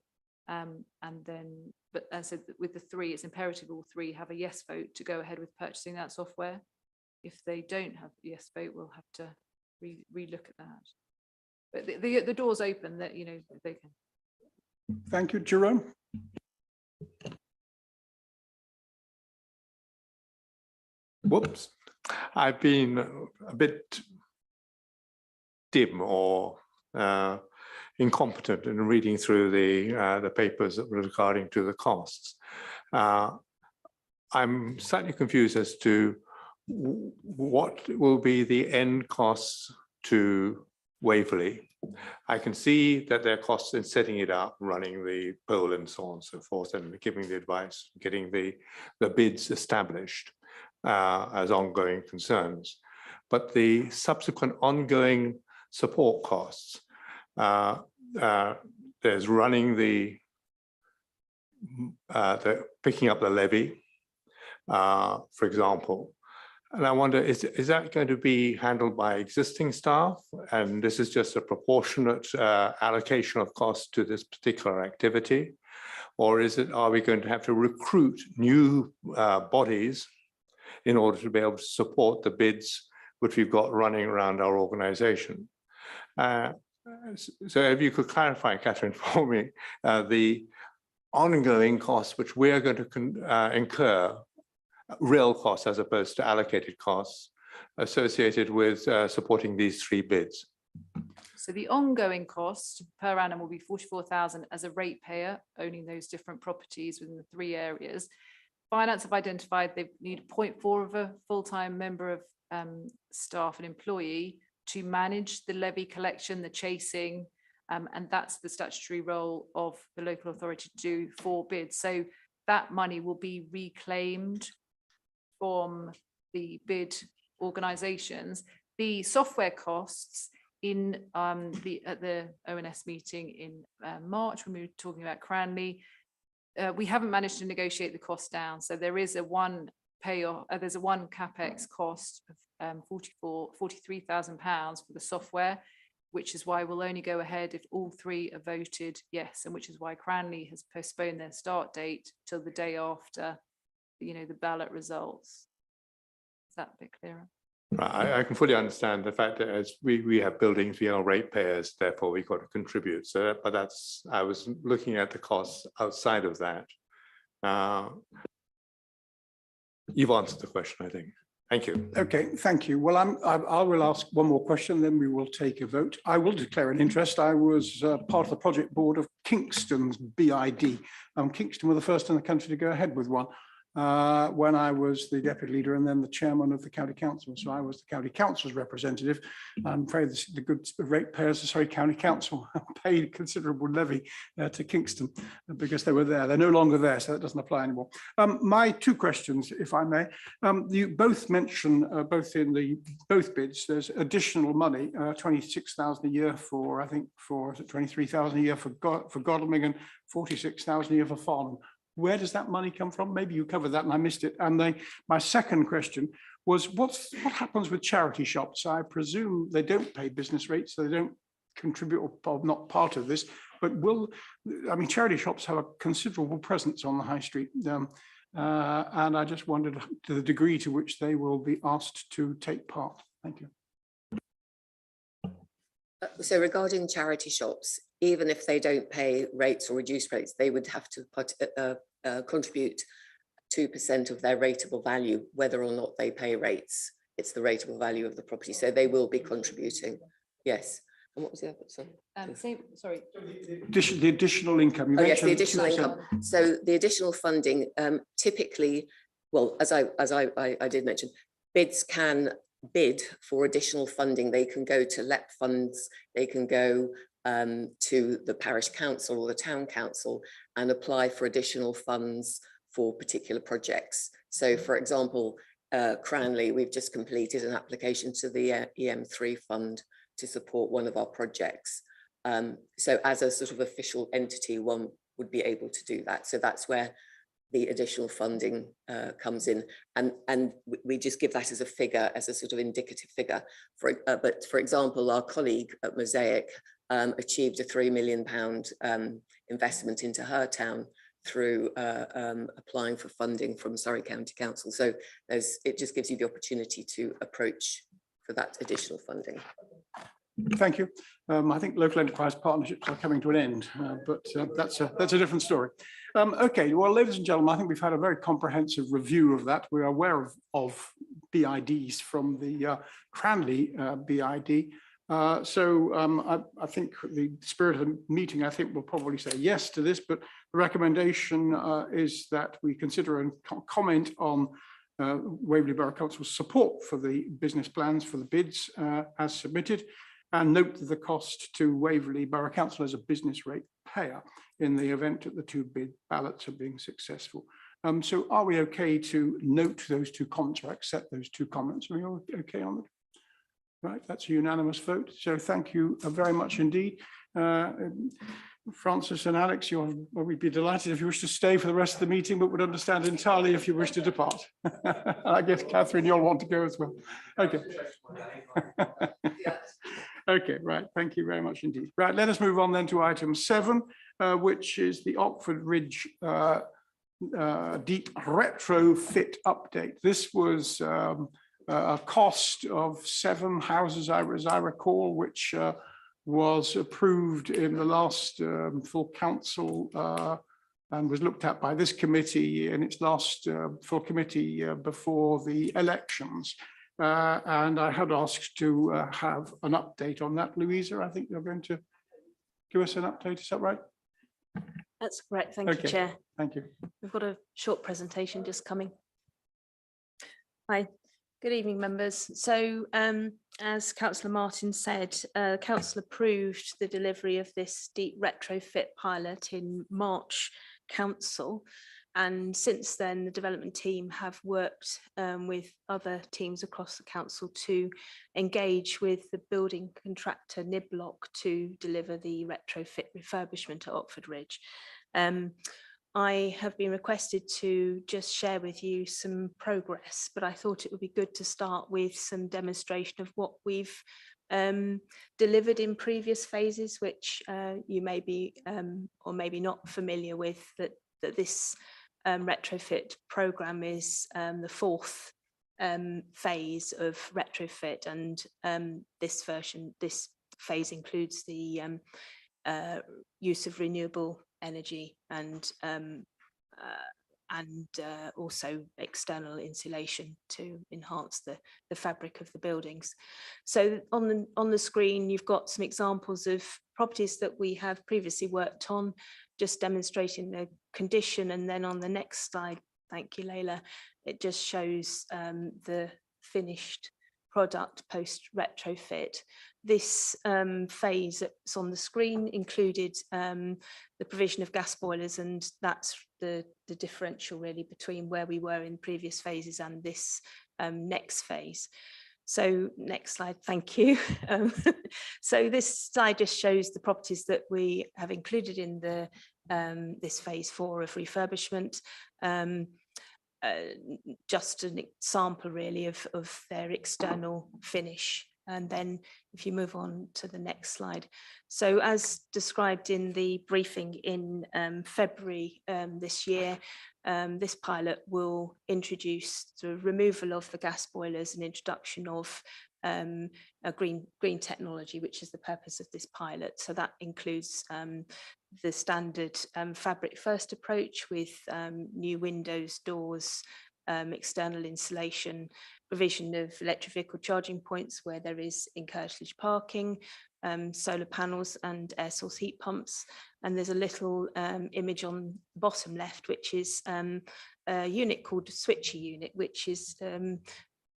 And then, but as I said, with the 3, it's imperative all 3 have a yes vote to go ahead with purchasing that software. If they don't have a yes vote, we'll have to re-look at that. But the door's open that, you know, they can. Thank you, Jerome. Whoops. I've been a bit dim or incompetent in reading through the papers that were regarding to the costs. I'm slightly confused as to what will be the end costs to Waverley. I can see that there are costs in setting it up, running the poll and so on and so forth, and giving the advice, getting the bids established as ongoing concerns. But the subsequent ongoing support costs, there's running the picking up the levy, for example. And I wonder, is that going to be handled by existing staff? And this is just a proportionate allocation of cost to this particular activity? Or are we going to have to recruit new bodies in order to be able to support the bids which we've got running around our organization? So if you could clarify, Catherine, for me, the ongoing costs which we are going to incur, real costs as opposed to allocated costs associated with supporting these 3 bids. So the ongoing cost per annum will be 44,000 as a ratepayer owning those different properties within the 3 areas. Finance have identified they need 0.4 of a full-time member of staff and employee to manage the levy collection, the chasing, and that's the statutory role of the local authority to do for bids. So that money will be reclaimed from the bid organisations. The software costs at the ONS meeting in March, when we were talking about Cranley, we haven't managed to negotiate the cost down. So there is a one capex cost of £43,000 for the software. which is why we'll only go ahead if all three are voted yes, and which is why Cranley has postponed their start date till the day after, the ballot results. Is that a bit clearer? Right, I can fully understand the fact that as we have buildings, we are ratepayers, therefore we've got to contribute. So, but I was looking at the costs outside of that. You've answered the question, I think. Thank you. Okay, thank you. Well, I will ask one more question, then we will take a vote. I will declare an interest. I was part of the project board of Kingston's BID. Kingston were the first in the country to go ahead with one when I was the deputy leader and then the chairman of the county council. So I was the county council's representative. I'm afraid the good ratepayers, county council paid considerable levy to Kingston because they were there. They're no longer there, so that doesn't apply anymore. My two questions, if I may. You both mention, both bids, there's additional money, 26,000 a year for, I think, for 23,000 a year for Godalming and 46,000 a year for Farnham. Where does that money come from? Maybe you covered that and I missed it. And my second question was, what happens with charity shops? I presume they don't pay business rates, so they don't contribute or not part of this. But charity shops have a considerable presence on the high street. And I just wondered to the degree to which they will be asked to take part. Thank you. So regarding charity shops, even if they don't pay rates or reduced rates, they would have to contribute 2% of their rateable value, whether or not they pay rates. It's the rateable value of the property. So they will be contributing. Yes. And what was the other? Sorry. The additional income. Yes, the additional income. So the additional funding, typically, well, as I did mention, bids can bid for additional funding. They can go to LEP funds, they can go to the parish council or the town council and apply for additional funds for particular projects. So for example, Cranley, we've just completed an application to the EM3 fund to support one of our projects. So as a sort of official entity, one would be able to do that. So that's where the additional funding comes in, and we just give that as a figure, as a sort of indicative figure. But for example, our colleague at Mosaic achieved a £3 million investment into her town through applying for funding from Surrey County Council. So it just gives you the opportunity to approach for that additional funding. Thank you. I think local enterprise partnerships are coming to an end, but that's a different story. Okay, well, ladies and gentlemen, I think we've had a very comprehensive review of that. We are aware of BIDs from the Cranley BID. So I think the spirit of the meeting, I think, will probably say yes to this, but the recommendation is that we consider and comment on Waverley Borough Council's support for the business plans for the bids as submitted, and note the cost to Waverley Borough Council as a business rate payer in the event that the two bid ballots are being successful. So are we okay to note those two comments or accept those two comments? Are we all okay on it? Right, that's a unanimous vote. So thank you very much indeed. Francis and Alex, we'd be delighted if you wish to stay for the rest of the meeting, but would understand entirely if you wish to depart. I guess, Catherine, you'll want to go as well. Okay. Okay, right. Thank you very much indeed. Right, let us move on then to item 7, which is the Oxford Ridge deep retrofit update. This was a cost of 7 houses, as I recall, which was approved in the last full council and was looked at by this committee in its last full committee before the elections. And I had asked to have an update on that. Louisa, I think you're going to give us an update, is that right? That's correct, thank you, Chair. Thank you. We've got a short presentation just coming. Hi, good evening, members. So as Councillor Martin said, Council approved the delivery of this deep retrofit pilot in March Council. And since then, the development team have worked with other teams across the council to engage with the building contractor Niblock to deliver the retrofit refurbishment at Oxford Ridge. I have been requested to just share with you some progress, but I thought it would be good to start with some demonstration of what we've delivered in previous phases, which you may be or maybe not familiar with, that this retrofit programme is the fourth phase of retrofit, and this phase includes the use of renewable energy and also external insulation to enhance the fabric of the buildings. So on the screen, you've got some examples of properties that we have previously worked on, just demonstrating the condition. And then on the next slide, thank you, Layla, it just shows the finished product post retrofit. This phase that's on the screen included the provision of gas boilers, and that's the differential really between where we were in previous phases and this next phase. So next slide, thank you. So this slide just shows the properties that we have included in the this phase 4 of refurbishment. Just an example really of their external finish. And then if you move on to the next slide. So as described in the briefing in February this year, this pilot will introduce the removal of the gas boilers and introduction of a green technology, which is the purpose of this pilot. So that includes the standard fabric first approach with new windows, doors, external insulation, provision of electric vehicle charging points where there is encouraged parking, solar panels and air source heat pumps. And there's a little image on the bottom left, which is a unit called switcher unit, which is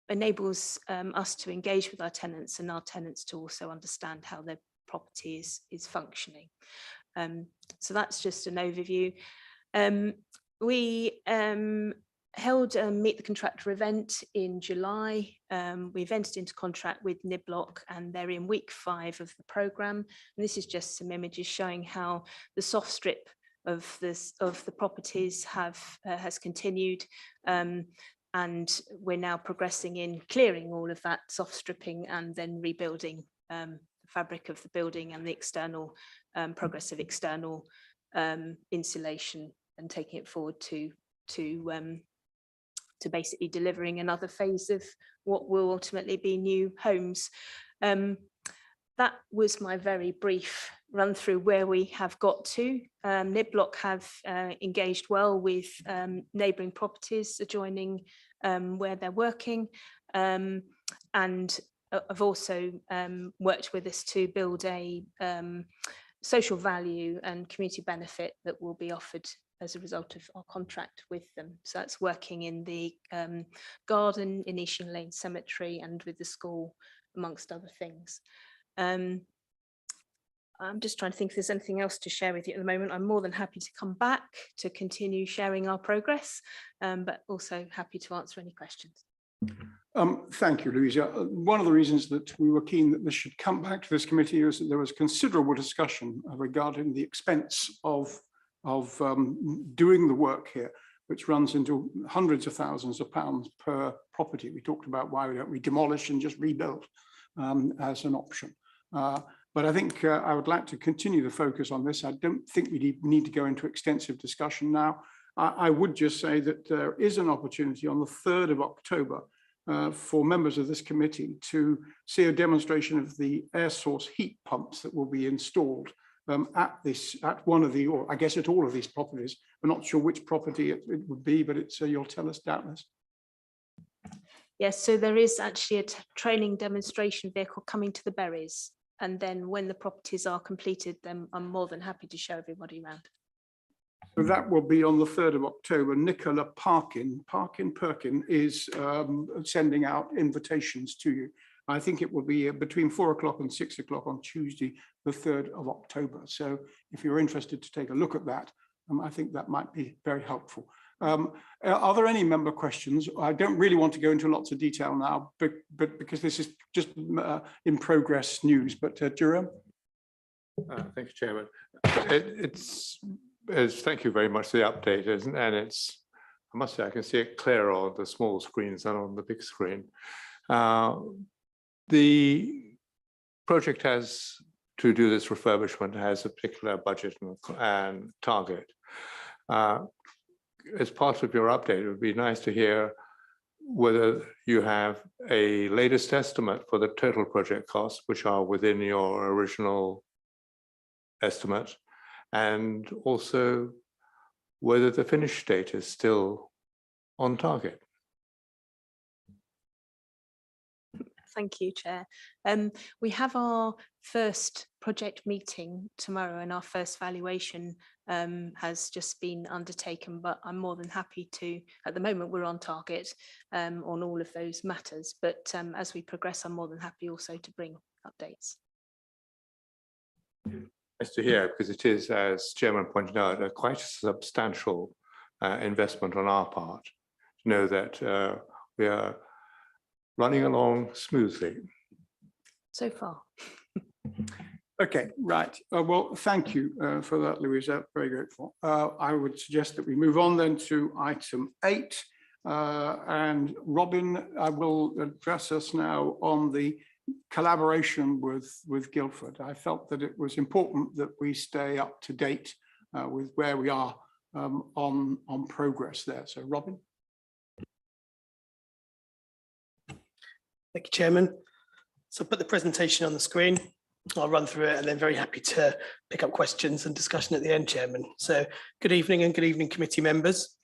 enables us to engage with our tenants and our tenants to also understand how their property is functioning. So that's just an overview. We held a Meet the Contractor event in July. We've entered into contract with Niblock and they're in week 5 of the programme. And this is just some images showing how the soft strip of the properties has continued. And we're now progressing in clearing all of that soft stripping and then rebuilding the fabric of the building and the external progressive external insulation, and taking it forward to basically delivering another phase of what will ultimately be new homes. That was my very brief run through where we have got to. Niblock have engaged well with neighbouring properties adjoining where they're working, and have also worked with us to build a social value and community benefit that will be offered as a result of our contract with them. So that's working in the garden in Easting Lane Cemetery and with the school, amongst other things. I'm just trying to think if there's anything else to share with you at the moment. I'm more than happy to come back to continue sharing our progress, but also happy to answer any questions. Thank you, Louisa. One of the reasons that we were keen that this should come back to this committee is that there was considerable discussion regarding the expense of doing the work here, which runs into hundreds of thousands of pounds per property. We talked about why don't we demolish and just rebuild as an option. But I think I would like to continue the focus on this. I don't think we need to go into extensive discussion now. I would just say that there is an opportunity on the 3rd of October for members of this committee to see a demonstration of the air source heat pumps that will be installed at one of the, or I guess at all of these properties. We're not sure which property it would be, but it's you'll tell us doubtless. Yes, so there is actually a training demonstration vehicle coming to the Berries. And then when the properties are completed, then I'm more than happy to show everybody around. So that will be on the 3rd of October. Nicola Perkin is sending out invitations to you. I think it will be between 4 o'clock and 6 o'clock on Tuesday, the 3rd of October. So if you're interested to take a look at that, I think that might be very helpful. Are there any member questions? I don't really want to go into lots of detail now, but because this is just in progress news. But Jerome? Thank you, Chairman. Thank you very much for the update, and it's, I must say, I can see it clearer on the small screens than on the big screen. The project has to do this refurbishment has a particular budget and target. As part of your update, it would be nice to hear whether you have a latest estimate for the total project costs, which are within your original estimate, and also whether the finish date is still on target. Thank you, Chair. We have our first project meeting tomorrow and our first valuation has just been undertaken, but I'm more than happy to, at the moment we're on target on all of those matters, but as we progress, I'm more than happy also to bring updates. Nice to hear, because it is, as Chairman pointed out, a quite substantial investment on our part to know that we are running along smoothly. So far. Okay, right. Well, thank you for that, Louisa. Very grateful. I would suggest that we move on then to item 8. And Robin, I will address us now on the collaboration with Guildford. I felt that it was important that we stay up to date with where we are on progress there. So, Robin. Thank you, Chairman. So put the presentation on the screen. I'll run through it and then very happy to pick up questions and discussion at the end, Chairman. So good evening and good evening, committee members.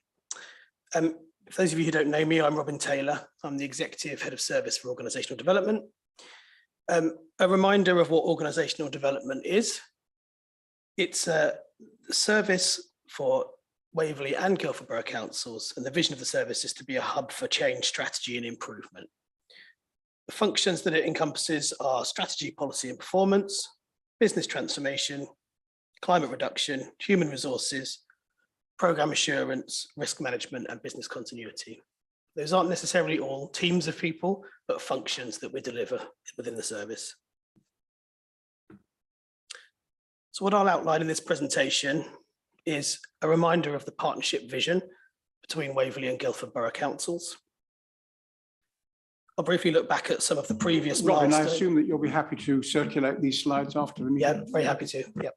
For those of you who don't know me, I'm Robin Taylor. I'm the Executive Head of Service for Organisational Development. A reminder of what organisational development is. It's a service for Waverley and Guildford Borough Councils, and the vision of the service is to be a hub for change, strategy and improvement. The functions that it encompasses are strategy, policy and performance, business transformation, climate reduction, human resources, programme assurance, risk management and business continuity. Those aren't necessarily all teams of people, but functions that we deliver within the service. So what I'll outline in this presentation is a reminder of the partnership vision between Waverley and Guildford Borough Councils. I'll briefly look back at some of the previous Robin, milestones. I assume that you'll be happy to circulate these slides after the meeting. Yeah, very happy to. Yep.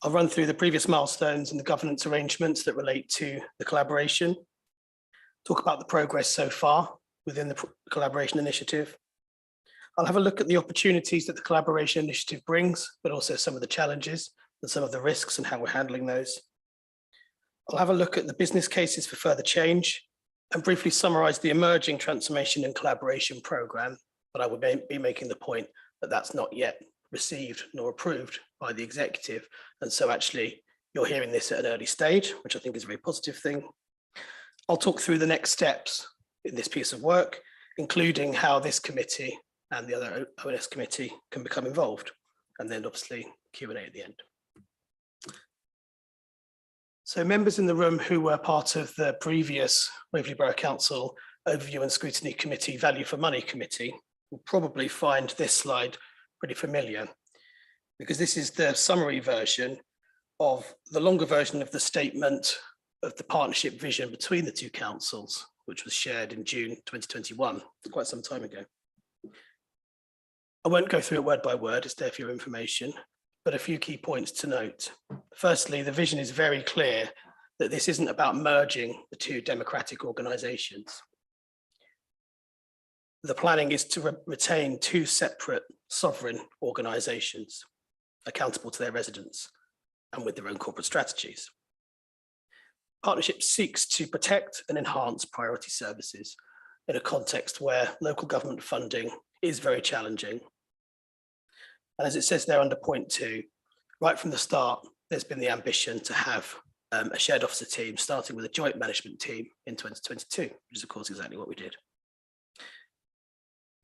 I'll run through the previous milestones and the governance arrangements that relate to the collaboration. Talk about the progress so far within the collaboration initiative. I'll have a look at the opportunities that the collaboration initiative brings, but also some of the challenges and some of the risks and how we're handling those. I'll have a look at the business cases for further change and briefly summarise the emerging transformation and collaboration programme, but I would be making the point that that's not yet received nor approved by the executive. And so actually you're hearing this at an early stage, which I think is a very positive thing. I'll talk through the next steps in this piece of work, including how this committee and the other ONS committee can become involved, and then obviously Q&A at the end. So members in the room who were part of the previous Waverley Borough Council Overview and Scrutiny Committee Value for Money Committee will probably find this slide pretty familiar, because this is the summary version of the longer version of the statement of the partnership vision between the two councils, which was shared in June 2021, quite some time ago. I won't go through it word by word, it's there for your information, but a few key points to note. Firstly, the vision is very clear that this isn't about merging the two democratic organisations. The planning is to retain two separate sovereign organisations accountable to their residents and with their own corporate strategies. Partnership seeks to protect and enhance priority services in a context where local government funding is very challenging. And as it says there under point 2, right from the start, there's been the ambition to have a shared officer team, starting with a joint management team in 2022, which is of course exactly what we did.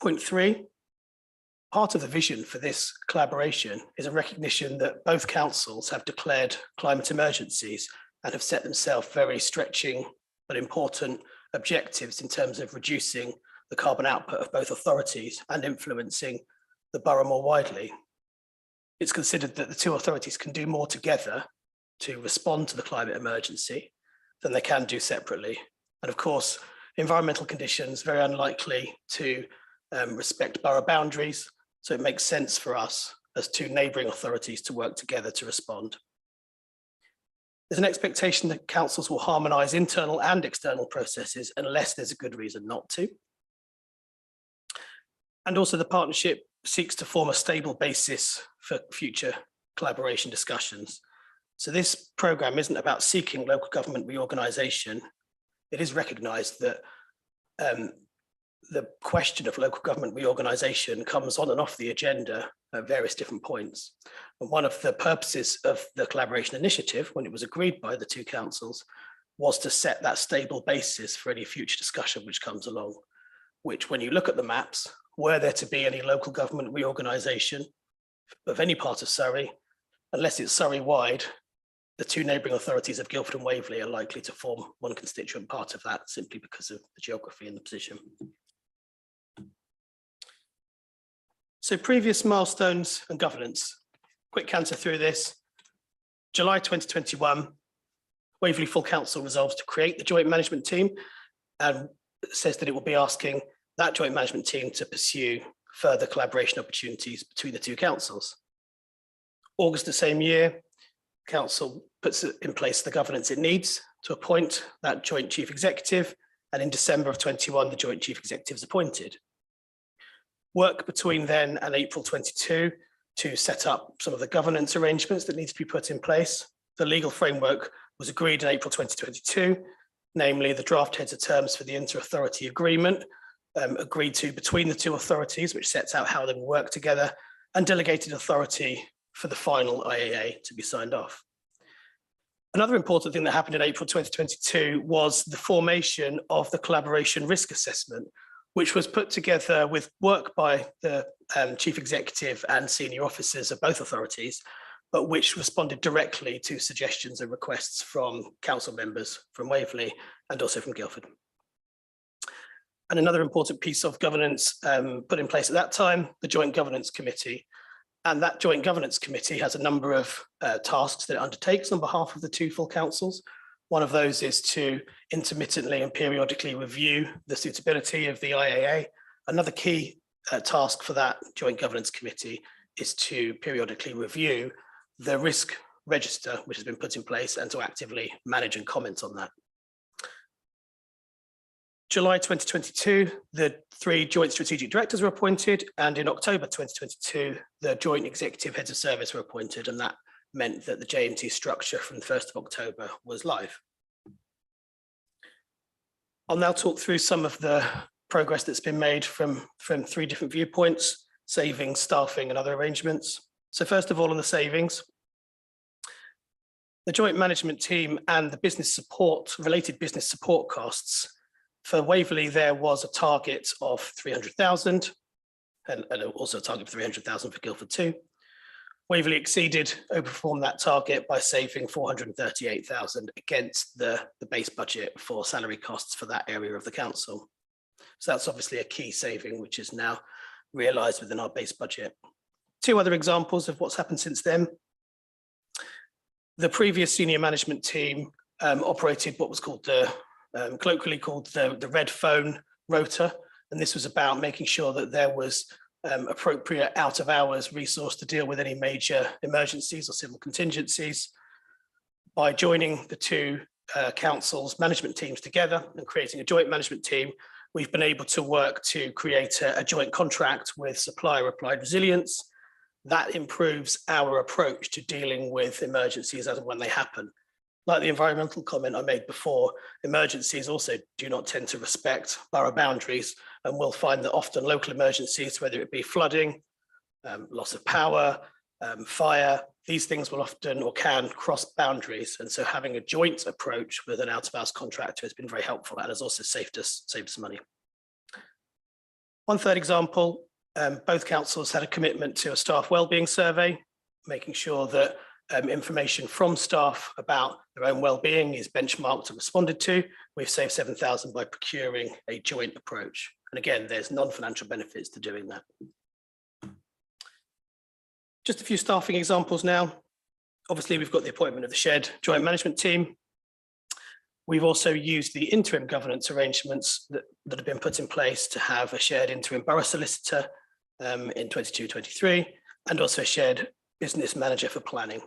Point 3, part of the vision for this collaboration is a recognition that both councils have declared climate emergencies and have set themselves very stretching but important objectives in terms of reducing the carbon output of both authorities and influencing the borough more widely. It's considered that the two authorities can do more together to respond to the climate emergency than they can do separately. And of course, environmental conditions very unlikely to respect borough boundaries. So it makes sense for us as two neighbouring authorities to work together to respond. There's an expectation that councils will harmonise internal and external processes unless there's a good reason not to. And also the partnership seeks to form a stable basis for future collaboration discussions. So this programme isn't about seeking local government reorganisation. It is recognised that the question of local government reorganisation comes on and off the agenda at various different points. And one of the purposes of the collaboration initiative, when it was agreed by the two councils, was to set that stable basis for any future discussion which comes along, which when you look at the maps, were there to be any local government reorganisation of any part of Surrey, unless it's Surrey-wide, the two neighbouring authorities of Guildford and Waverley are likely to form one constituent part of that simply because of the geography and the position. So previous milestones and governance. Quick canter through this. July 2021, Waverley Full Council resolves to create the joint management team and says that it will be asking that joint management team to pursue further collaboration opportunities between the two councils. August the same year, Council puts in place the governance it needs to appoint that joint chief executive, and in December of 21, the joint chief executive is appointed. Work between then and April 22 to set up some of the governance arrangements that need to be put in place. The legal framework was agreed in April 2022, namely the draft heads of terms for the inter-authority agreement agreed to between the two authorities, which sets out how they will work together, and delegated authority for the final IAA to be signed off. Another important thing that happened in April 2022 was the formation of the collaboration risk assessment, which was put together with work by the chief executive and senior officers of both authorities, but which responded directly to suggestions and requests from council members from Waverley and also from Guildford. And another important piece of governance put in place at that time, the Joint Governance Committee. And that Joint Governance Committee has a number of tasks that it undertakes on behalf of the two full councils. One of those is to intermittently and periodically review the suitability of the IAA. Another key task for that Joint Governance Committee is to periodically review the risk register which has been put in place and to actively manage and comment on that. July 2022, the three joint strategic directors were appointed, and in October 2022, the joint executive heads of service were appointed, and that meant that the J&T structure from the 1st of October was live. I'll now talk through some of the progress that's been made from three different viewpoints: savings, staffing, and other arrangements. So first of all, on the savings, the joint management team and the business support, related business support costs. For Waverley, there was a target of 300,000 and also a target of 300,000 for Guildford too. Waverley overperformed that target by saving 438,000 against the base budget for salary costs for that area of the council. So that's obviously a key saving, which is now realised within our base budget. Two other examples of what's happened since then. The previous senior management team operated what was called colloquially called the red phone rota, and this was about making sure that there was appropriate out of hours resource to deal with any major emergencies or civil contingencies. By joining the two councils' management teams together and creating a joint management team, we've been able to work to create a joint contract with Supplier Applied Resilience that improves our approach to dealing with emergencies as and when they happen. Like the environmental comment I made before, emergencies also do not tend to respect borough boundaries, and we'll find that often local emergencies, whether it be flooding, loss of power, fire, these things will often or can cross boundaries. And so having a joint approach with an out-of-hours contractor has been very helpful and has also saved us money. One third example, both councils had a commitment to a staff wellbeing survey, making sure that information from staff about their own well-being is benchmarked and responded to. We've saved 7,000 by procuring a joint approach. And again, there's non-financial benefits to doing that. Just a few staffing examples now. Obviously, we've got the appointment of the shared joint management team. We've also used the interim governance arrangements that have been put in place to have a shared interim borough solicitor in 22-23, and also a shared business manager for planning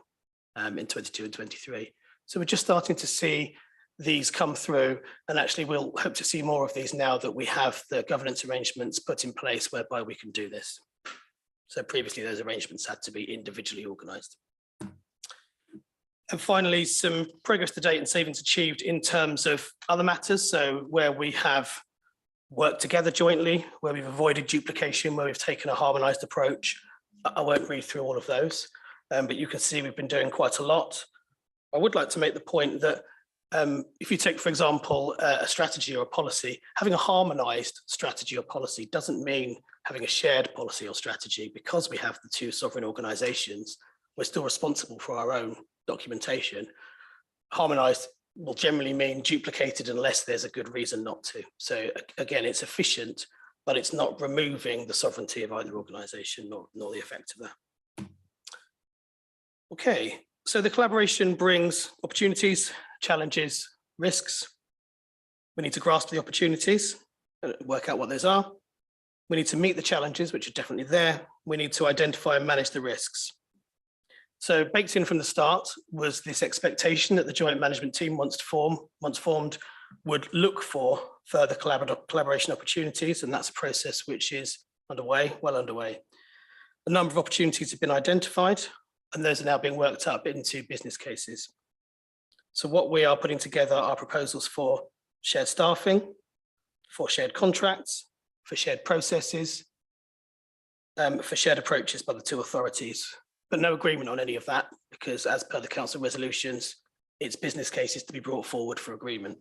in 22 and 23. So we're just starting to see these come through, and actually we'll hope to see more of these now that we have the governance arrangements put in place whereby we can do this. So previously those arrangements had to be individually organised. And finally, some progress to date and savings achieved in terms of other matters. So where we have worked together jointly, where we've avoided duplication, where we've taken a harmonised approach. I won't read through all of those, but you can see we've been doing quite a lot. I would like to make the point that if you take, for example, a strategy or a policy, having a harmonised strategy or policy doesn't mean having a shared policy or strategy. Because we have the two sovereign organisations, we're still responsible for our own documentation. Harmonised will generally mean duplicated unless there's a good reason not to. So again, it's efficient, but it's not removing the sovereignty of either organisation nor the effect of that. Okay, so the collaboration brings opportunities, challenges, risks. We need to grasp the opportunities, work out what those are. We need to meet the challenges, which are definitely there. We need to identify and manage the risks. So baked in from the start was this expectation that the joint management team, once formed, would look for further collaboration opportunities, and that's a process which is underway, well underway. A number of opportunities have been identified, and those are now being worked up into business cases. So what we are putting together are proposals for shared staffing, for shared contracts, for shared processes, for shared approaches by the two authorities. But no agreement on any of that, because as per the council resolutions, it's business cases to be brought forward for agreement.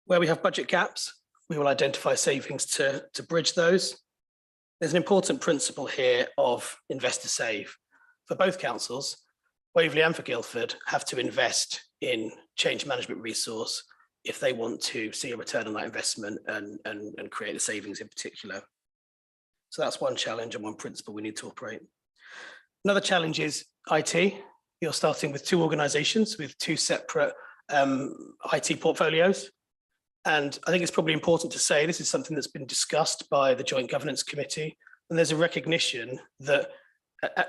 Where we have budget gaps, we will identify savings to bridge those. There's an important principle here of invest to save. For both councils, Waverley and for Guildford have to invest in change management resource if they want to see a return on that investment and create the savings in particular. So that's one challenge and one principle we need to operate. Another challenge is IT. You're starting with two organisations with two separate IT portfolios. And I think it's probably important to say this is something that's been discussed by the Joint Governance Committee. And there's a recognition that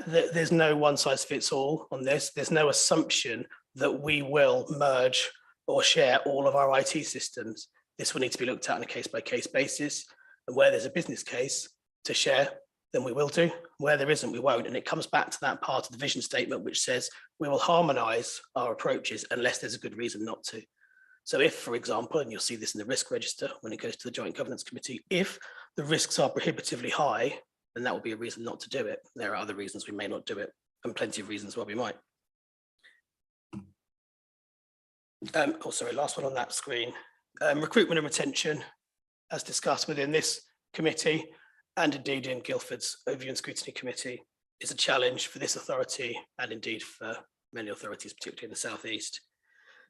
there's no one size fits all on this. There's no assumption that we will merge or share all of our IT systems. This will need to be looked at on a case-by-case basis. And where there's a business case to share, then we will do. Where there isn't, we won't. And it comes back to that part of the vision statement, which says we will harmonise our approaches unless there's a good reason not to. So if, for example, and you'll see this in the risk register when it goes to the Joint Governance Committee, if the risks are prohibitively high, then that would be a reason not to do it. There are other reasons we may not do it, and plenty of reasons why we might. Oh, sorry, last one on that screen. Recruitment and retention, as discussed within this committee, and indeed in Guildford's Overview and Scrutiny Committee, is a challenge for this authority and indeed for many authorities, particularly in the South East.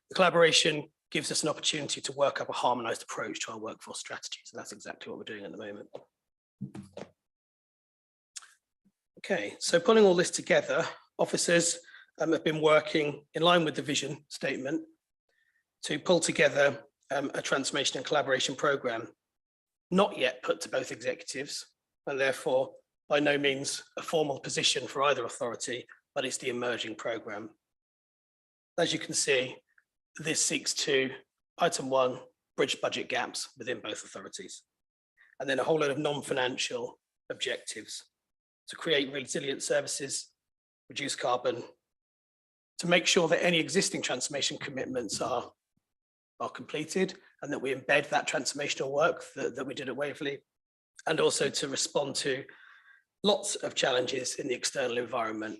The collaboration gives us an opportunity to work up a harmonised approach to our workforce strategy. So that's exactly what we're doing at the moment. Okay, so pulling all this together, officers have been working in line with the vision statement to pull together a transformation and collaboration programme, not yet put to both executives, and therefore by no means a formal position for either authority, but it's the emerging programme. As you can see, this seeks to, item 1, bridge budget gaps within both authorities, and then a whole load of non-financial objectives to create resilient services, reduce carbon, to make sure that any existing transformation commitments are completed and that we embed that transformational work that we did at Waverley, and also to respond to lots of challenges in the external environment.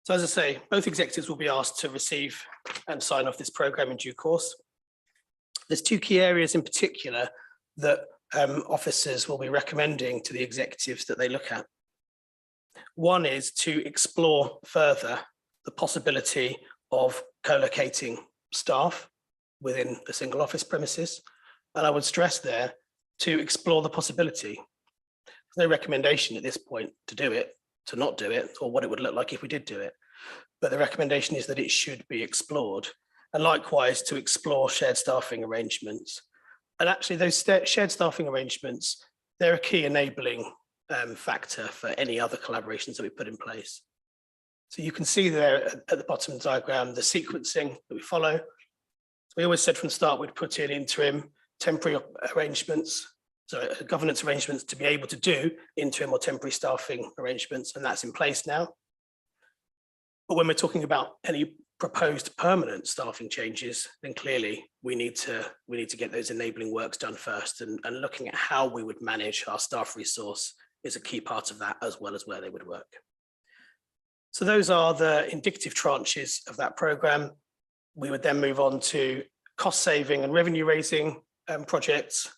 So as I say, both executives will be asked to receive and sign off this programme in due course. There's two key areas in particular that officers will be recommending to the executives that they look at. One is to explore further the possibility of co-locating staff within a single office premises. And I would stress there to explore the possibility. There's no recommendation at this point to do it, to not do it, or what it would look like if we did do it. But the recommendation is that it should be explored. And likewise to explore shared staffing arrangements. And actually those shared staffing arrangements, they're a key enabling factor for any other collaborations that we put in place. So you can see there at the bottom of the diagram, the sequencing that we follow. We always said from the start, we'd put in interim, temporary arrangements, so governance arrangements to be able to do interim or temporary staffing arrangements, and that's in place now. But when we're talking about any proposed permanent staffing changes, then clearly we need to get those enabling works done first, and looking at how we would manage our staff resource is a key part of that, as well as where they would work. So those are the indicative tranches of that programme. We would then move on to cost saving and revenue raising projects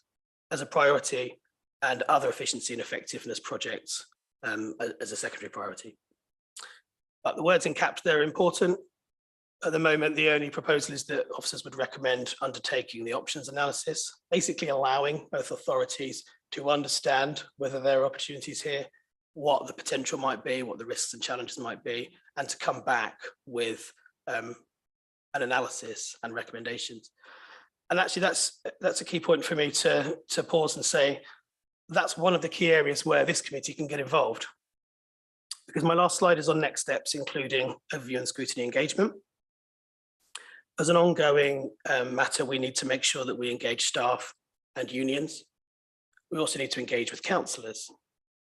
as a priority, and other efficiency and effectiveness projects as a secondary priority. But the words in caps there are important. At the moment, the only proposal is that officers would recommend undertaking the options analysis, basically allowing both authorities to understand whether there are opportunities here, what the potential might be, what the risks and challenges might be, and to come back with an analysis and recommendations. And actually that's a key point for me to pause and say, that's one of the key areas where this committee can get involved. Because my last slide is on next steps, including overview and scrutiny engagement. As an ongoing matter, we need to make sure that we engage staff and unions. We also need to engage with councillors.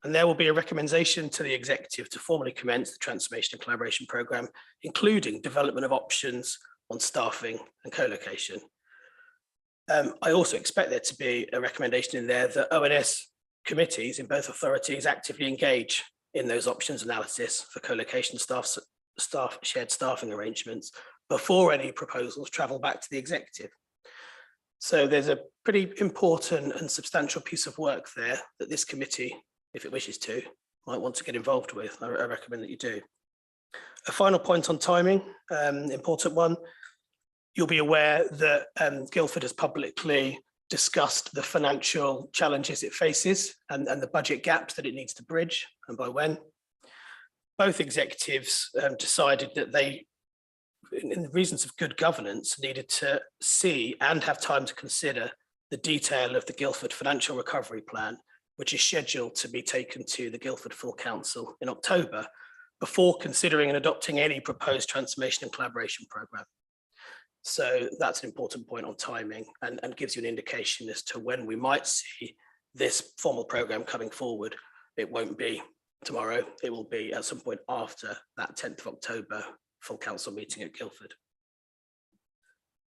And there will be a recommendation to the executive to formally commence the transformation and collaboration programme, including development of options on staffing and co-location. I also expect there to be a recommendation in there that ONS committees in both authorities actively engage in those options analysis for co-location staff shared staffing arrangements before any proposals travel back to the executive. So there's a pretty important and substantial piece of work there that this committee, if it wishes to, might want to get involved with. I recommend that you do. A final point on timing, important one. You'll be aware that Guildford has publicly discussed the financial challenges it faces and the budget gaps that it needs to bridge, and by when. Both executives decided that they, in the reasons of good governance, needed to see and have time to consider the detail of the Guildford Financial Recovery Plan, which is scheduled to be taken to the Guildford Full Council in October, before considering and adopting any proposed transformation and collaboration programme. So that's an important point on timing, and gives you an indication as to when we might see this formal programme coming forward. It won't be tomorrow, it will be at some point after that 10th of October full council meeting at Guildford.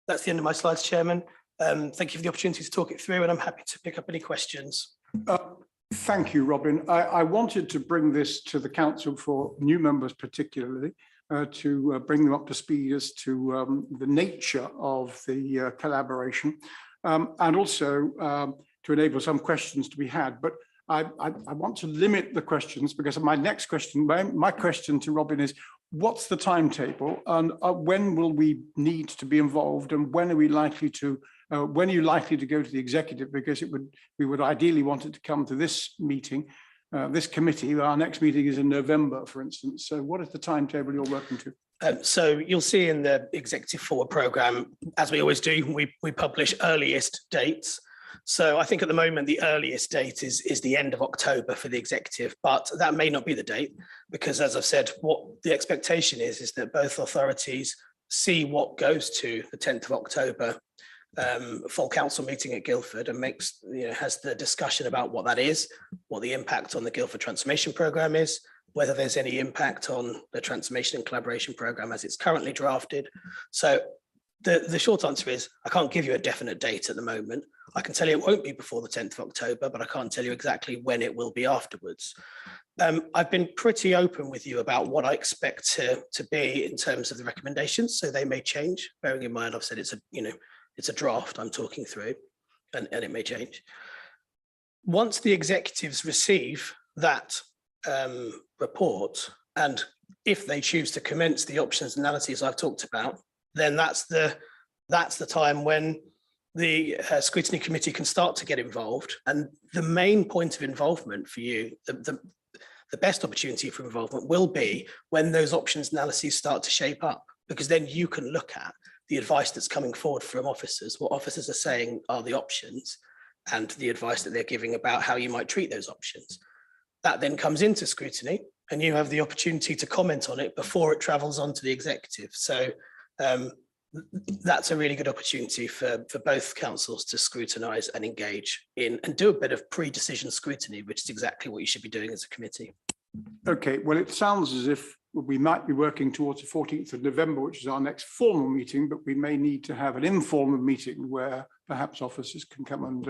That's the end of my slides, Chairman. Thank you for the opportunity to talk it through, and I'm happy to pick up any questions. Thank you, Robin. I wanted to bring this to the council for new members particularly, to bring them up to speed as to the nature of the collaboration, and also to enable some questions to be had. But I want to limit the questions, because my next question, my question to Robin is, what's the timetable, and when will we need to be involved, and when are we likely to, when are you likely to go to the executive? Because we would ideally want it to come to this meeting, this committee. Our next meeting is in November, for instance. So what is the timetable you're working to? So you'll see in the executive forward programme, as we always do, we publish earliest dates. So I think at the moment, the earliest date is the end of October for the executive, but that may not be the date, because as I've said, what the expectation is that both authorities see what goes to the 10th of October full council meeting at Guildford, and has the discussion about what that is, what the impact on the Guildford transformation programme is, whether there's any impact on the transformation and collaboration programme as it's currently drafted. So the short answer is, I can't give you a definite date at the moment. I can tell you it won't be before the 10th of October, but I can't tell you exactly when it will be afterwards. I've been pretty open with you about what I expect to be in terms of the recommendations, so they may change. Bearing in mind, I've said it's a draft I'm talking through, and it may change. Once the executives receive that report, and if they choose to commence the options analyses I've talked about, then that's the time when the scrutiny committee can start to get involved. And the main point of involvement for you, the best opportunity for involvement will be when those options analyses start to shape up, because then you can look at the advice that's coming forward from officers, what officers are saying are the options, and the advice that they're giving about how you might treat those options. That then comes into scrutiny, and you have the opportunity to comment on it before it travels on to the executive. So that's a really good opportunity for both councils to scrutinise and engage in and do a bit of pre-decision scrutiny, which is exactly what you should be doing as a committee. Okay, well, it sounds as if we might be working towards the 14th of November, which is our next formal meeting, but we may need to have an informal meeting where perhaps officers can come and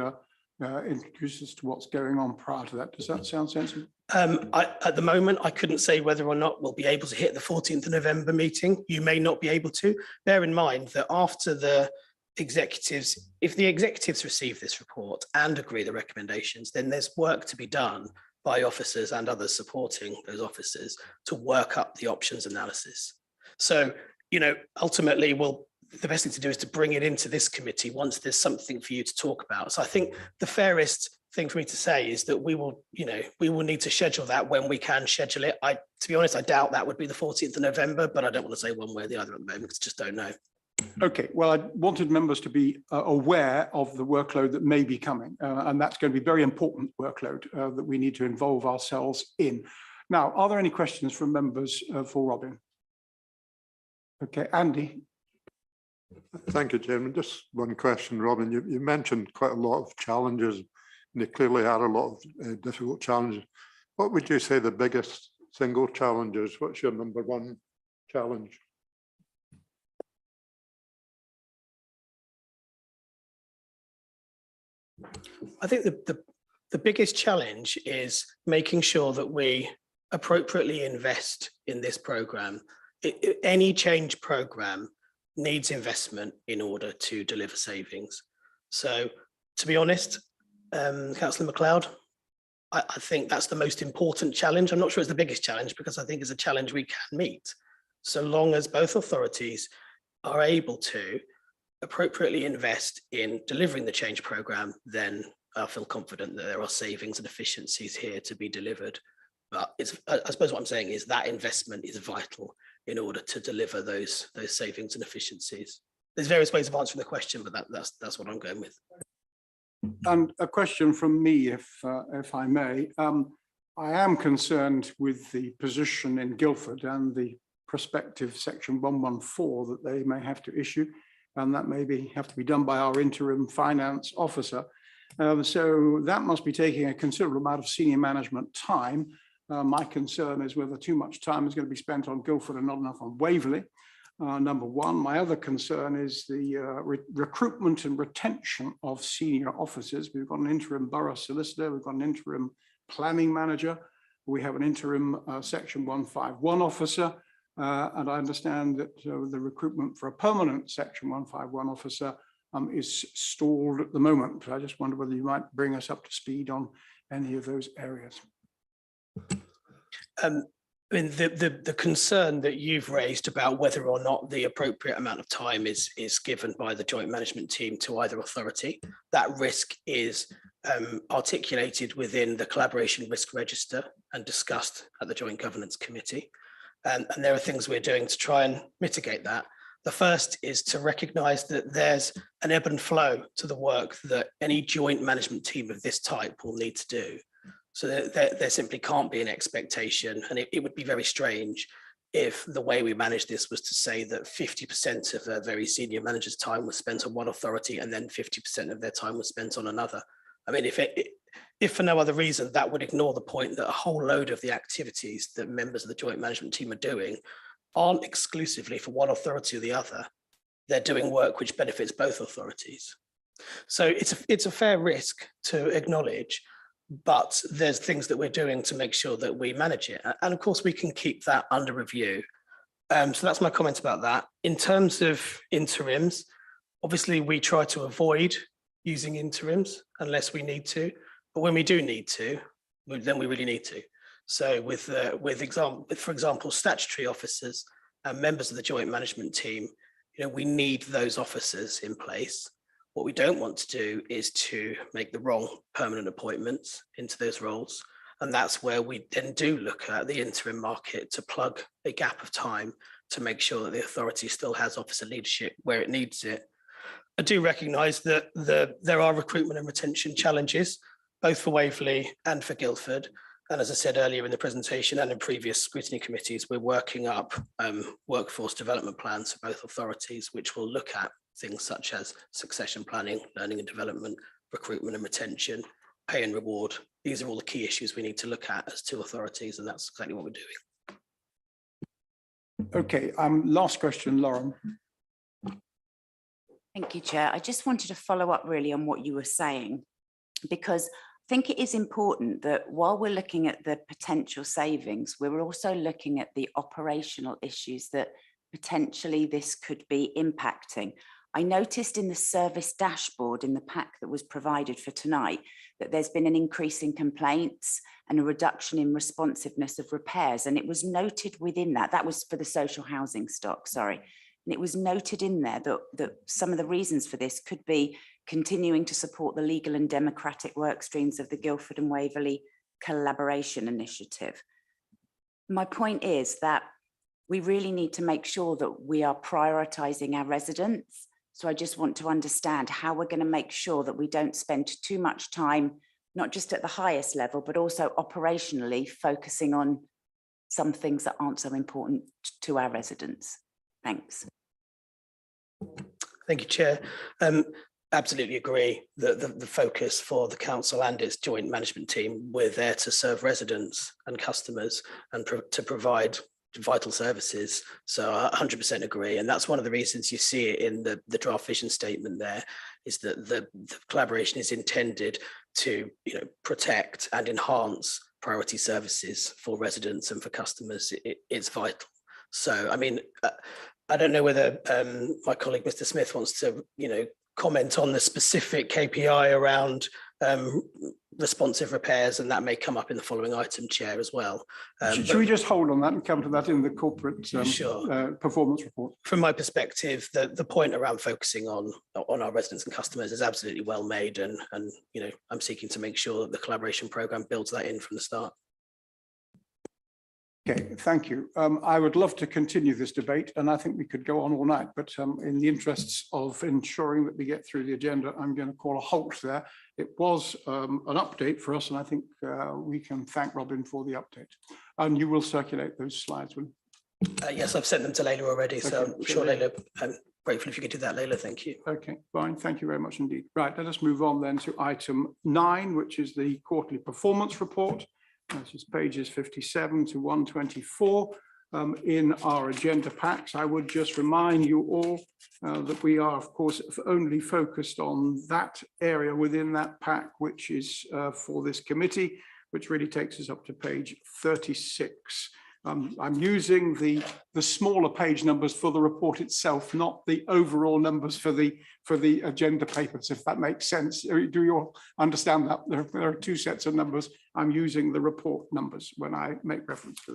introduce us to what's going on prior to that. Does that sound sensible? At the moment, I couldn't say whether or not we'll be able to hit the 14th of November meeting. You may not be able to. Bear in mind that after the executives, if the executives receive this report and agree the recommendations, then there's work to be done by officers and others supporting those officers to work up the options analysis. So, you know, ultimately, the best thing to do is to bring it into this committee once there's something for you to talk about. So I think the fairest thing for me to say is that we will need to schedule that when we can schedule it. To be honest, I doubt that would be the 14th of November, but I don't want to say one way or the other at the moment because I just don't know. Okay, well, I wanted members to be aware of the workload that may be coming, and that's going to be very important workload that we need to involve ourselves in. Now, are there any questions from members for Robin? Okay, Andy. Thank you, Chairman. Just one question, Robin. You mentioned quite a lot of challenges, and they clearly are a lot of difficult challenges. What would you say the biggest single challenge is? What's your number one challenge? I think the biggest challenge is making sure that we appropriately invest in this programme. Any change programme needs investment in order to deliver savings. So, to be honest, Councillor MacLeod, I think that's the most important challenge. I'm not sure it's the biggest challenge because I think it's a challenge we can meet, so long as both authorities are able to appropriately invest in delivering the change programme, then I feel confident that there are savings and efficiencies here to be delivered. But I suppose what I'm saying is that investment is vital in order to deliver those savings and efficiencies. There's various ways of answering the question, but that's what I'm going with. And a question from me, if I may. I am concerned with the position in Guildford and the prospective section 114 that they may have to issue, and that maybe have to be done by our interim finance officer. So that must be taking a considerable amount of senior management time. My concern is whether too much time is going to be spent on Guildford and not enough on Waverley. Number one. My other concern is the recruitment and retention of senior officers. We've got an interim borough solicitor, we've got an interim planning manager, we have an interim section 151 officer, and I understand that the recruitment for a permanent section 151 officer is stalled at the moment. I just wonder whether you might bring us up to speed on any of those areas. I mean, the concern that you've raised about whether or not the appropriate amount of time is given by the joint management team to either authority, that risk is articulated within the collaboration risk register and discussed at the Joint Governance Committee. And there are things we're doing to try and mitigate that. The first is to recognise that there's an ebb and flow to the work that any joint management team of this type will need to do. So there simply can't be an expectation, and it would be very strange if the way we manage this was to say that 50% of a very senior manager's time was spent on one authority and then 50% of their time was spent on another. I mean, if for no other reason, that would ignore the point that a whole load of the activities that members of the joint management team are doing aren't exclusively for one authority or the other. They're doing work which benefits both authorities. So it's a fair risk to acknowledge, but there's things that we're doing to make sure that we manage it. And of course, we can keep that under review. So that's my comment about that. In terms of interims, obviously we try to avoid using interims unless we need to, but when we do need to, then we really need to. So for example, statutory officers and members of the joint management team, we need those officers in place. What we don't want to do is to make the wrong permanent appointments into those roles. And that's where we then do look at the interim market to plug a gap of time to make sure that the authority still has officer leadership where it needs it. I do recognise that there are recruitment and retention challenges, both for Waverley and for Guildford. And as I said earlier in the presentation and in previous scrutiny committees, we're working up workforce development plans for both authorities, which will look at things such as succession planning, learning and development, recruitment and retention, pay and reward. These are all the key issues we need to look at as two authorities, and that's exactly what we're doing. Okay, last question, Lauren. Thank you, Chair. I just wanted to follow up really on what you were saying, because I think it is important that while we're looking at the potential savings, we're also looking at the operational issues that potentially this could be impacting. I noticed in the service dashboard in the pack that was provided for tonight that there's been an increase in complaints and a reduction in responsiveness of repairs. And it was noted within that was for the social housing stock, sorry. And it was noted in there that some of the reasons for this could be continuing to support the legal and democratic work streams of the Guildford and Waverley Collaboration Initiative. My point is that we really need to make sure that we are prioritising our residents. So I just want to understand how we're going to make sure that we don't spend too much time, not just at the highest level, but also operationally focusing on some things that aren't so important to our residents. Thanks. Thank you, Chair. Absolutely agree that the focus for the council and its joint management team, we're there to serve residents and customers and to provide vital services. So I 100% agree. And that's one of the reasons you see it in the draft vision statement there, is that the collaboration is intended to protect and enhance priority services for residents and for customers. It's vital. So, I mean, I don't know whether my colleague, Mr. Smith, wants to, comment on the specific KPI around responsive repairs, and that may come up in the following item, Chair, as well. Should we just hold on that and come to that in the corporate performance report? From my perspective, the point around focusing on our residents and customers is absolutely well made, and I'm seeking to make sure that the collaboration programme builds that in from the start. Okay, thank you. I would love to continue this debate, and I think we could go on all night, but in the interests of ensuring that we get through the agenda, I'm going to call a halt there. It was an update for us, and I think we can thank Robin for the update. And you will circulate those slides, will you? Yes, I've sent them to Layla already, so Okay, I'm sure Layla, I'm grateful if you could do that, Layla. Thank you. Okay, fine. Thank you very much indeed. Right, let us move on then to item 9, which is the quarterly performance report. This is pages 57 to 124 in our agenda packs. I would just remind you all that we are, of course, only focused on that area within that pack, which is for this committee, which really takes us up to page 36. I'm using the smaller page numbers for the report itself, not the overall numbers for the agenda papers, if that makes sense. Do you all understand that? There are two sets of numbers. I'm using the report numbers when I make reference to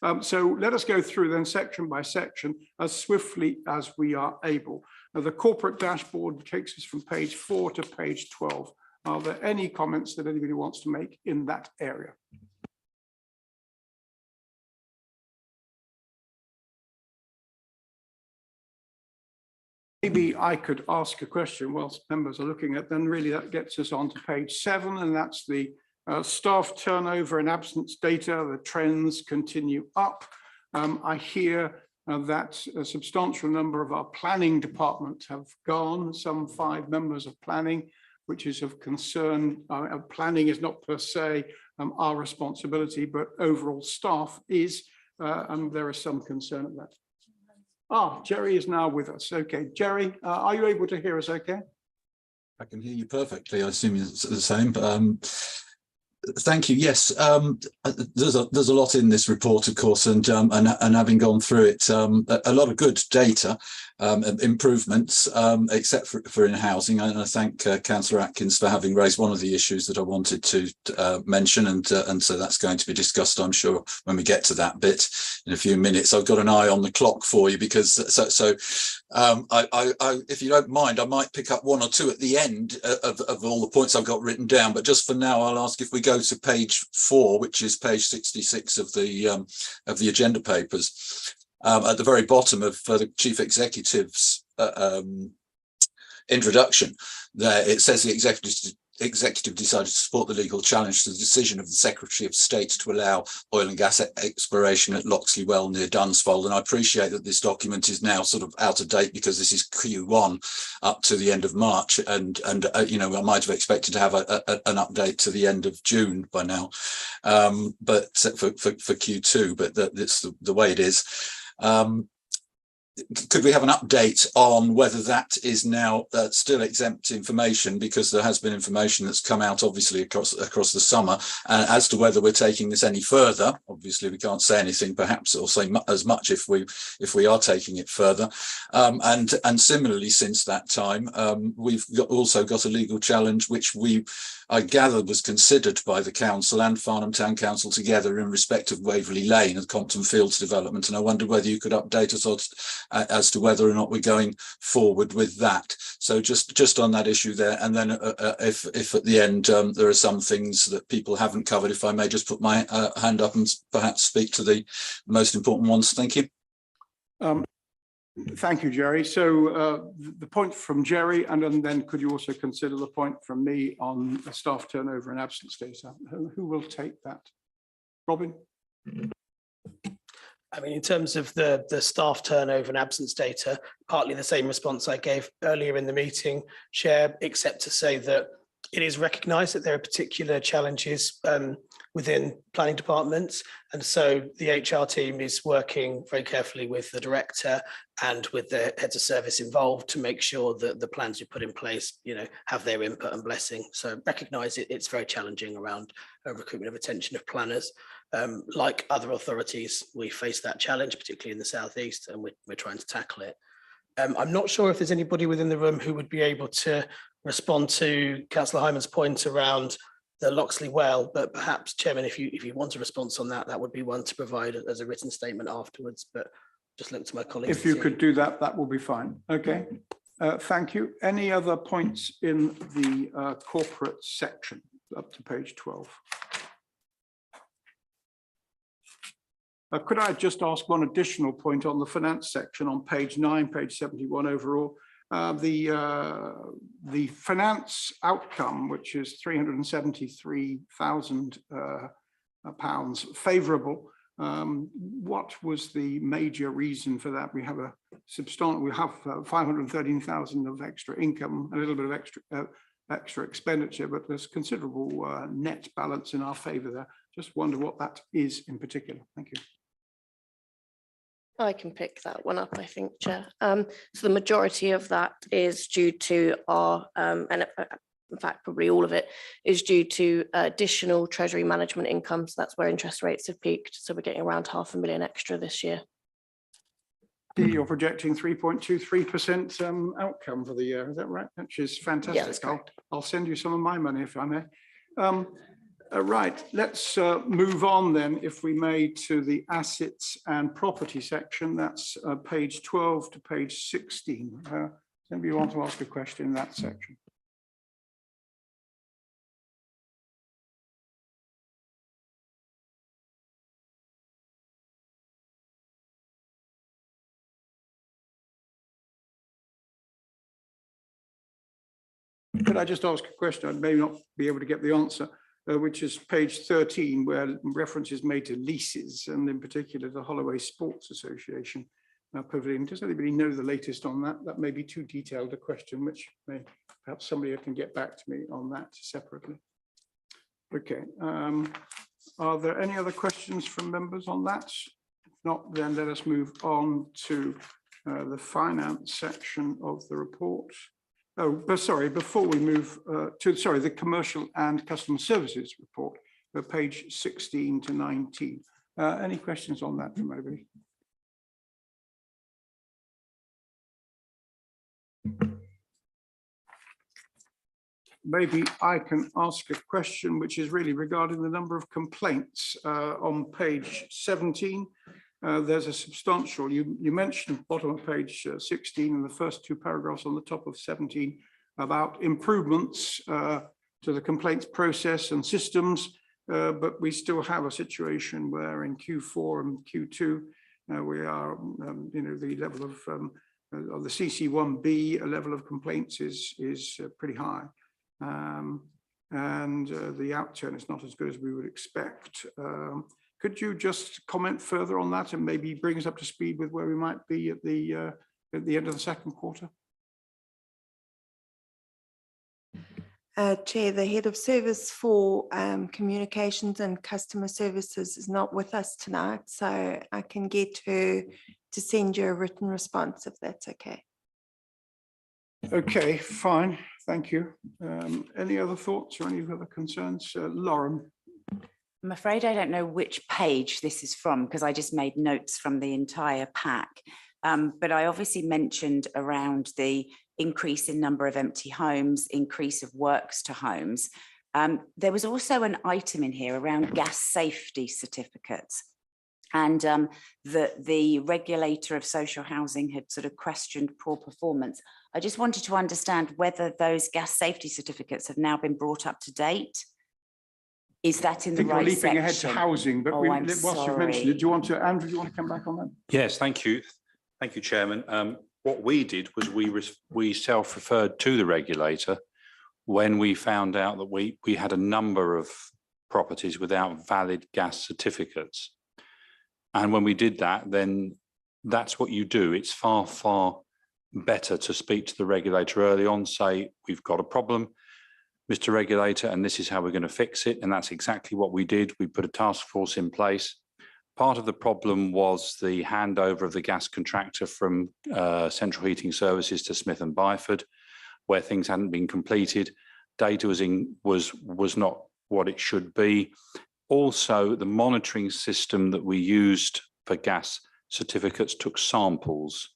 that. So let us go through then section by section as swiftly as we are able. Now, the corporate dashboard takes us from page 4 to page 12. Are there any comments that anybody wants to make in that area? Maybe I could ask a question whilst members are looking at, then really that gets us on to page 7, and that's the staff turnover and absence data. The trends continue up. I hear that a substantial number of our planning department have gone, some 5 members of planning, which is of concern. Planning is not per se our responsibility, but overall staff is, and there is some concern of that. Jerry is now with us. Okay, Jerry, are you able to hear us okay? I can hear you perfectly. I assume it's the same. Thank you. Yes, there's a lot in this report, of course, and having gone through it, a lot of good data, improvements, except for in housing. And I thank Councillor Atkins for having raised one of the issues that I wanted to mention, and so that's going to be discussed, I'm sure, when we get to that bit in a few minutes. I've got an eye on the clock for you, because if you don't mind, I might pick up 1 or 2 at the end of all the points I've got written down. But just for now, I'll ask if we go to page 4, which is page 66 of the agenda papers. at the very bottom of the Chief Executive's introduction, there it says the executive decided to support the legal challenge to the decision of the Secretary of State to allow oil and gas exploration at Loxley Well near Dunsfold. And I appreciate that this document is now sort of out of date because this is Q1 up to the end of March, and you know, I might have expected to have an update to the end of June by now, but for Q2, but that's the way it is. Could we have an update on whether that is now still exempt information, because there has been information that's come out obviously across the summer, as to whether we're taking this any further? Obviously we can't say anything perhaps, or say as much if we are taking it further, and similarly since that time we've also got a legal challenge which I gather was considered by the council and Farnham Town Council together in respect of Waverley Lane and Compton Fields development, and I wondered whether you could update us as to whether or not we're going forward with that. So just on that issue there, and then if at the end there are some things that people haven't covered, if I may just put my hand up and perhaps speak to the most important ones. Thank you. Thank you, Jerry. So the point from Jerry, and then could you also consider the point from me on the staff turnover and absence data? Who will take that? Robin? I mean, in terms of the staff turnover and absence data, partly the same response I gave earlier in the meeting, Chair, except to say that it is recognised that there are particular challenges within planning departments. And so the HR team is working very carefully with the director and with the heads of service involved to make sure that the plans we put in place, you know, have their input and blessing. So recognise it's very challenging around recruitment of attention of planners. Like other authorities, we face that challenge, particularly in the southeast, and we're trying to tackle it. I'm not sure if there's anybody within the room who would be able to respond to Councillor Hyman's point around the Loxley Well, but perhaps, Chairman, if you want a response on that, that would be one to provide as a written statement afterwards. But just look to my colleagues. If you could do that, that will be fine. Okay. Thank you. Any other points in the corporate section up to page 12? Could I just ask one additional point on the finance section on page 9, page 71 overall? The finance outcome, which is £373,000 favourable. What was the major reason for that? We have a substantial, we have 513,000 of extra income, a little bit of extra expenditure, but there's considerable net balance in our favour there. Just wonder what that is in particular. Thank you. I can pick that one up, I think, Chair. So the majority of that is due to our, and in fact, probably all of it is due to additional Treasury management income. So that's where interest rates have peaked. So we're getting around £500,000 extra this year. You're projecting 3.23% outcome for the year, is that right? Which is fantastic. Yeah, I'll send you some of my money if I may. Right, let's move on then, if we may, to the assets and property section. That's page 12 to page 16. Anybody want to ask a question in that section? Could I just ask a question? I may not be able to get the answer. Which is page 13, where reference is made to leases, and in particular the Holloway Sports Association pavilion. Does anybody know the latest on that? That may be too detailed a question, which perhaps somebody can get back to me on that separately. Okay. Are there any other questions from members on that? If not, then let us move on to the finance section of the report. Oh, but sorry, before we move to, the commercial and customer services report, page 16 to 19. Any questions on that from anybody? Maybe I can ask a question which is really regarding the number of complaints on page 17. There's a substantial, you mentioned bottom of page 16 and the first two paragraphs on the top of 17 about improvements to the complaints process and systems, but we still have a situation where in Q4 and Q2 We are, the level of the CC1B level of complaints is pretty high. And the outturn is not as good as we would expect. Could you just comment further on that and maybe bring us up to speed with where we might be at the end of the second quarter? Chair, the head of service for communications and customer services is not with us tonight, so I can get her to send you a written response if that's okay. Okay, fine. Thank you. Any other thoughts or any other concerns? Lauren? I'm afraid I don't know which page this is from because I just made notes from the entire pack. But I obviously mentioned around the increase in number of empty homes, increase of works to homes. There was also an item in here around gas safety certificates. And the regulator of social housing had sort of questioned poor performance. I just wanted to understand whether those gas safety certificates have now been brought up to date. Is that in the right section? Leaping ahead to housing, but I'm whilst you've mentioned it, do you want to, Andrew, do you want to come back on that? Yes, thank you. Thank you, Chairman. What we did was we self-referred to the regulator when we found out that we had a number of properties without valid gas certificates. And when we did that, then that's what you do. It's far, far better to speak to the regulator early on, say, we've got a problem, Mr. Regulator, and this is how we're going to fix it. And that's exactly what we did. We put a task force in place. Part of the problem was the handover of the gas contractor from Central Heating Services to Smith and Byford, where things hadn't been completed. Data was not what it should be. Also, the monitoring system that we used for gas certificates took samples.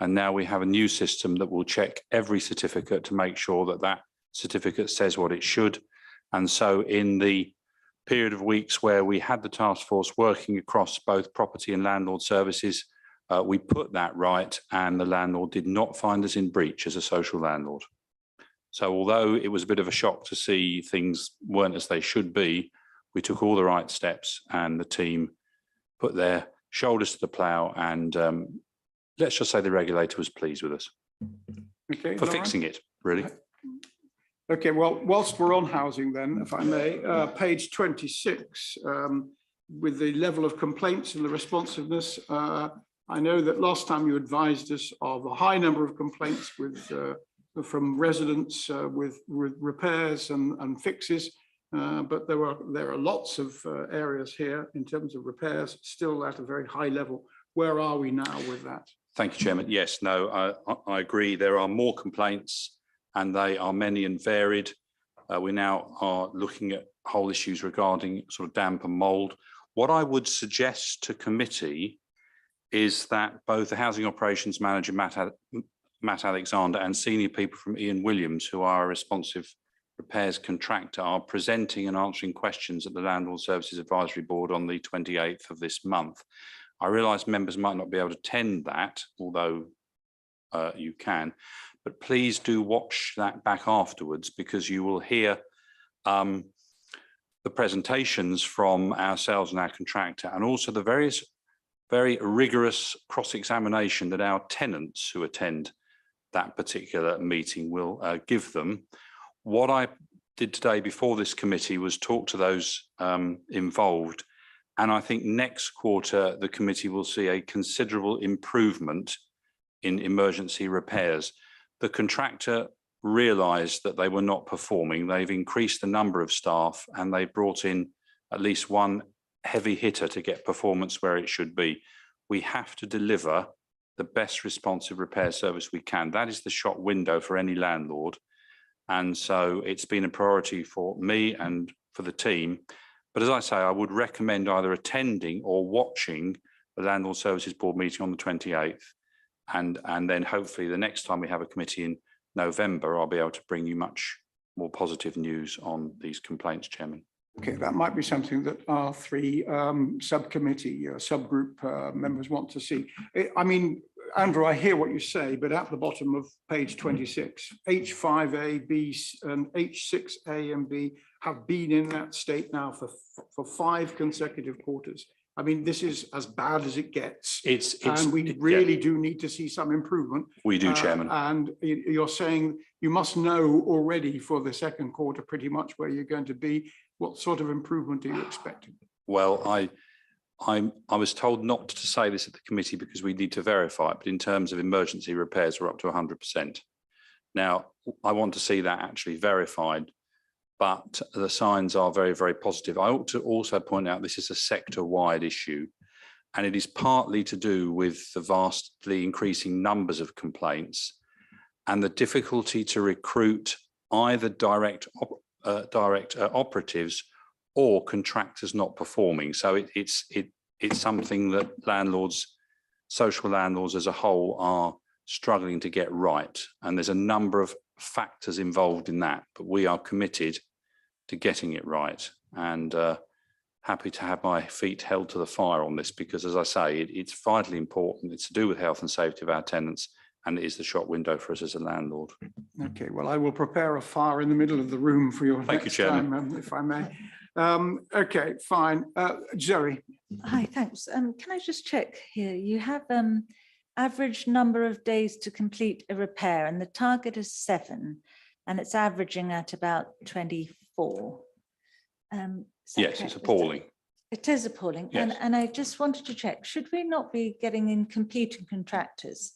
And now we have a new system that will check every certificate to make sure that that certificate says what it should. And so in the period of weeks where we had the task force working across both property and landlord services, we put that right, and the landlord did not find us in breach as a social landlord. So although it was a bit of a shock to see things weren't as they should be, we took all the right steps and the team put their shoulders to the plough, and let's just say the regulator was pleased with us for fixing it, really. Okay, well, whilst we're on housing then, if I may, page 26, with the level of complaints and the responsiveness, I know that last time you advised us of a high number of complaints from residents with repairs and fixes, but there are lots of areas here in terms of repairs still at a very high level. Where are we now with that? Thank you, Chairman. Yes, no, I agree. There are more complaints and they are many and varied. We now are looking at whole issues regarding sort of damp and mould. What I would suggest to committee is that both the Housing Operations Manager, Matt Alexander, and senior people from Ian Williams, who are a responsive repairs contractor, are presenting and answering questions at the Landlord Services Advisory Board on the 28th of this month. I realise members might not be able to attend that, although you can, but please do watch that back afterwards, because you will hear the presentations from ourselves and our contractor, and also the very rigorous cross-examination that our tenants who attend that particular meeting will give them. What I did today before this committee was talk to those involved, and I think next quarter the committee will see a considerable improvement in emergency repairs. The contractor realised that they were not performing. They've increased the number of staff and they brought in at least one heavy hitter to get performance where it should be. We have to deliver the best responsive repair service we can. That is the shop window for any landlord. And so it's been a priority for me and for the team. But as I say, I would recommend either attending or watching the Landlord Services Board meeting on the 28th. And then hopefully the next time we have a committee in November, I'll be able to bring you much more positive news on these complaints, Chairman. Okay, that might be something that our three subcommittee, subgroup members want to see. I mean, Andrew, I hear what you say, but at the bottom of page 26, H5A, B and H6A and B have been in that state now for 5 consecutive quarters. I mean, this is as bad as it gets. It's And we really do need to see some improvement. We do, Chairman. And you're saying you must know already for the second quarter pretty much where you're going to be. What sort of improvement are you expecting? Well, I was told not to say this at the committee because we need to verify it, but in terms of emergency repairs, we're up to 100%. Now, I want to see that actually verified, but the signs are very, very positive. I ought to also point out this is a sector-wide issue, and it is partly to do with the vastly increasing numbers of complaints and the difficulty to recruit either direct operatives or contractors not performing. So it's something that landlords, social landlords as a whole, are struggling to get right. And there's a number of factors involved in that, but we are committed to getting it right, and happy to have my feet held to the fire on this, because as I say, it's vitally important. It's to do with health and safety of our tenants, and it is the shop window for us as a landlord. Okay, well, I will prepare a fire in the middle of the room for you Thank you, next Chairman. time, if I may. Okay, fine. Zoe. Hi, thanks. Can I just check here? You have average number of days to complete a repair, and the target is 7, and it's averaging at about 24. Yes, it's appalling. It is appalling. Yes. And I just wanted to check, should we not be getting in competing contractors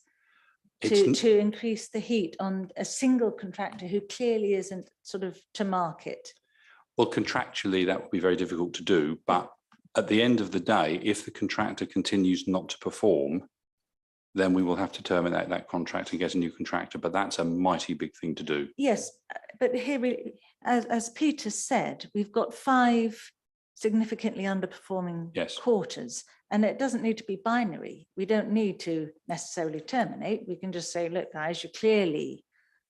It's to increase the heat on a single contractor who clearly isn't sort of to market? Well, contractually, that would be very difficult to do. But at the end of the day, if the contractor continues not to perform, then we will have to terminate that contract and get a new contractor. But that's a mighty big thing to do. Yes, but here, as Peter said, we've got 5 significantly underperforming quarters, and it doesn't need to be binary. We don't need to necessarily terminate. We can just say, look, guys, you're clearly,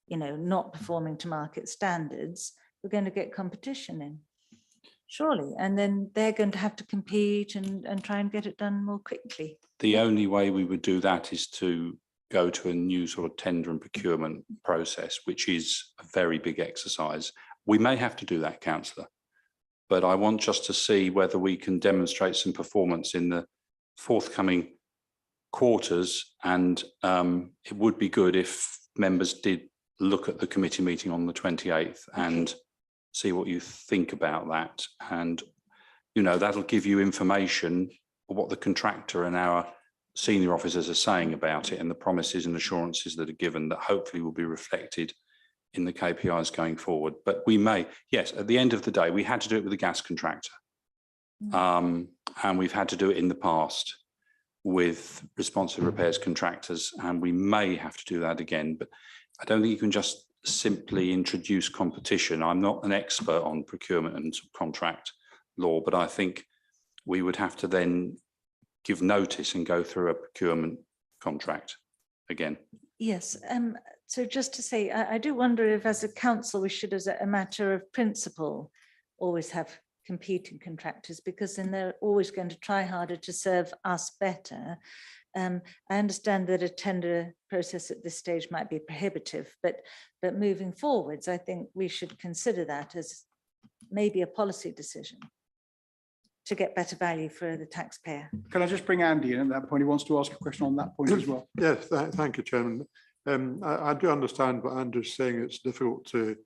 not performing to market standards. We're going to get competition in, surely. And then they're going to have to compete and try and get it done more quickly. The only way we would do that is to go to a new sort of tender and procurement process, which is a very big exercise. We may have to do that, Councillor, but I want just to see whether we can demonstrate some performance in the forthcoming quarters. And it would be good if members did look at the committee meeting on the 28th and see what you think about that. And, that'll give you information of what the contractor and our senior officers are saying about it, and the promises and assurances that are given that hopefully will be reflected in the KPIs going forward. But we may, yes, at the end of the day, we had to do it with a gas contractor. And we've had to do it in the past with responsive repairs contractors, and we may have to do that again. But I don't think you can just simply introduce competition. I'm not an expert on procurement and contract law, but I think we would have to then give notice and go through a procurement contract again. Yes. So just to say, I do wonder if as a council, we should, as a matter of principle, always have competing contractors, because then they're always going to try harder to serve us better. I understand that a tender process at this stage might be prohibitive, but moving forwards, I think we should consider that as maybe a policy decision to get better value for the taxpayer. Can I just bring Andy in at that point? He wants to ask a question on that point as well. Yes, thank you, Chairman. I do understand what Andrew's saying. It's difficult to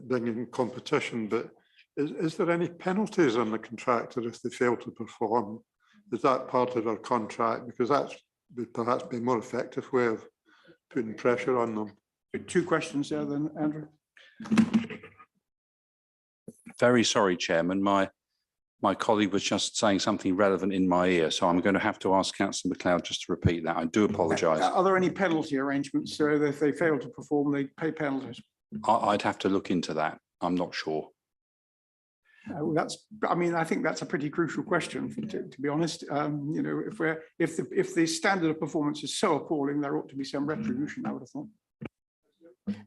bring in competition, but is there any penalties on the contractor if they fail to perform? Is that part of our contract? Because that would perhaps be a more effective way of putting pressure on them. 2 questions there then, Andrew. Very sorry, Chairman. My colleague was just saying something relevant in my ear, so I'm going to have to ask Councillor MacLeod just to repeat that. I do apologise. Are there any penalty arrangements so that if they fail to perform, they pay penalties? I'd have to look into that. I'm not sure. I think that's a pretty crucial question, to be honest. If the standard of performance is so appalling, there ought to be some retribution, I would have thought.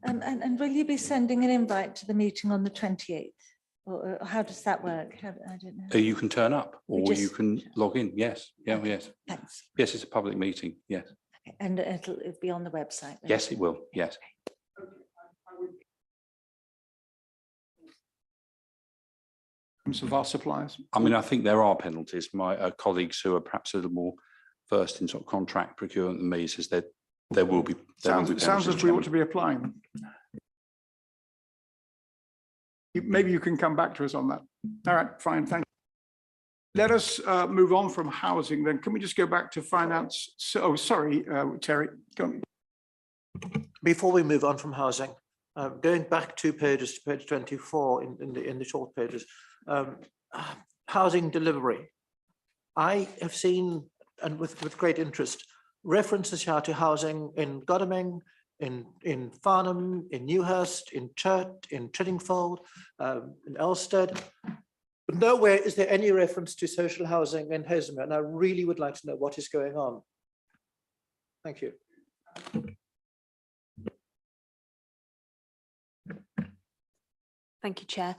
And will you be sending an invite to the meeting on the 28th? Or how does that work? I don't know. You can turn up, or you can log in. Yes. Yeah. Yes. Thanks. Yes, it's a public meeting. Yes. Okay. And it'll be on the website. Yes, it will. Yes. of our suppliers? I mean, I think there are penalties. My colleagues who are perhaps a little more versed in sort of contract procurement than me says that there will be. Sounds as we ought to be applying them. Maybe you can come back to us on that. All right, fine, thank you. Let us move on from housing then. Can we just go back to finance? So, oh, sorry, Terry. Go on. Before we move on from housing, going back 2 pages to page 24 in the short pages, housing delivery. I have seen, and with great interest, references here to housing in Godalming, in Farnham, in Newhurst, in Churt, in Chiddingfold, in Elstead. But nowhere is there any reference to social housing in Hazelmere, and I really would like to know what is going on. Thank you. Thank you, Chair.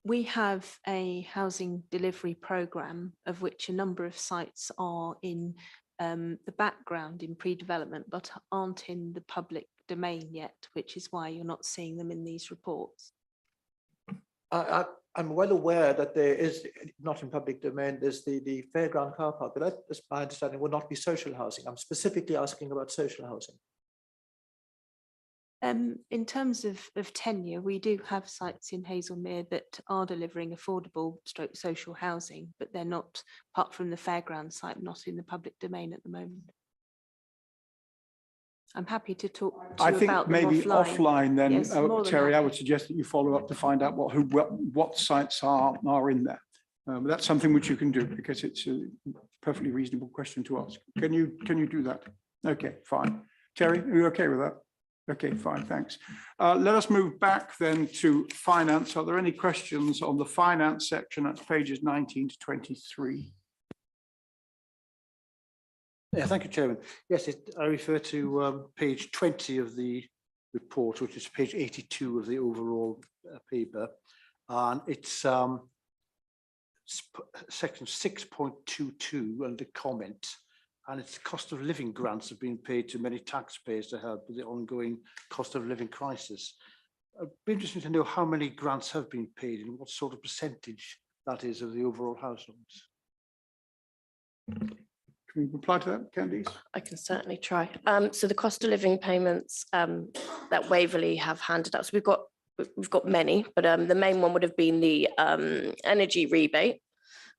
We have a housing delivery programme of which a number of sites are in the background in pre-development, but aren't in the public domain yet, which is why you're not seeing them in these reports. I'm well aware that there is, not in public domain, there's the fairground car park, but that, as my understanding, will not be social housing. I'm specifically asking about social housing. In terms of tenure, we do have sites in Hazelmere that are delivering affordable stroke social housing, but they're not, apart from the fairground site, not in the public domain at the moment. I'm happy to talk to you about them maybe offline then, yes, Terry, I would suggest that you follow up to find out what sites are in there. That's something which you can do because it's a perfectly reasonable question to ask. Can you do that? Okay, fine. Terry, are you okay with that? Okay, fine, thanks. Let us move back then to finance. Are there any questions on the finance section? That's pages 19 to 23. Yeah, thank you, Chairman. Yes, I refer to page 20 of the report, which is page 82 of the overall paper. And it's section 6.22 under comment. And its cost of living grants have been paid to many taxpayers to help with the ongoing cost of living crisis. It'd be interesting to know how many grants have been paid and what sort of percentage that is of the overall households. Can we reply to that, Candice? I can certainly try. So the cost of living payments that Waverley have handed out. So we've got many, but the main one would have been the energy rebate,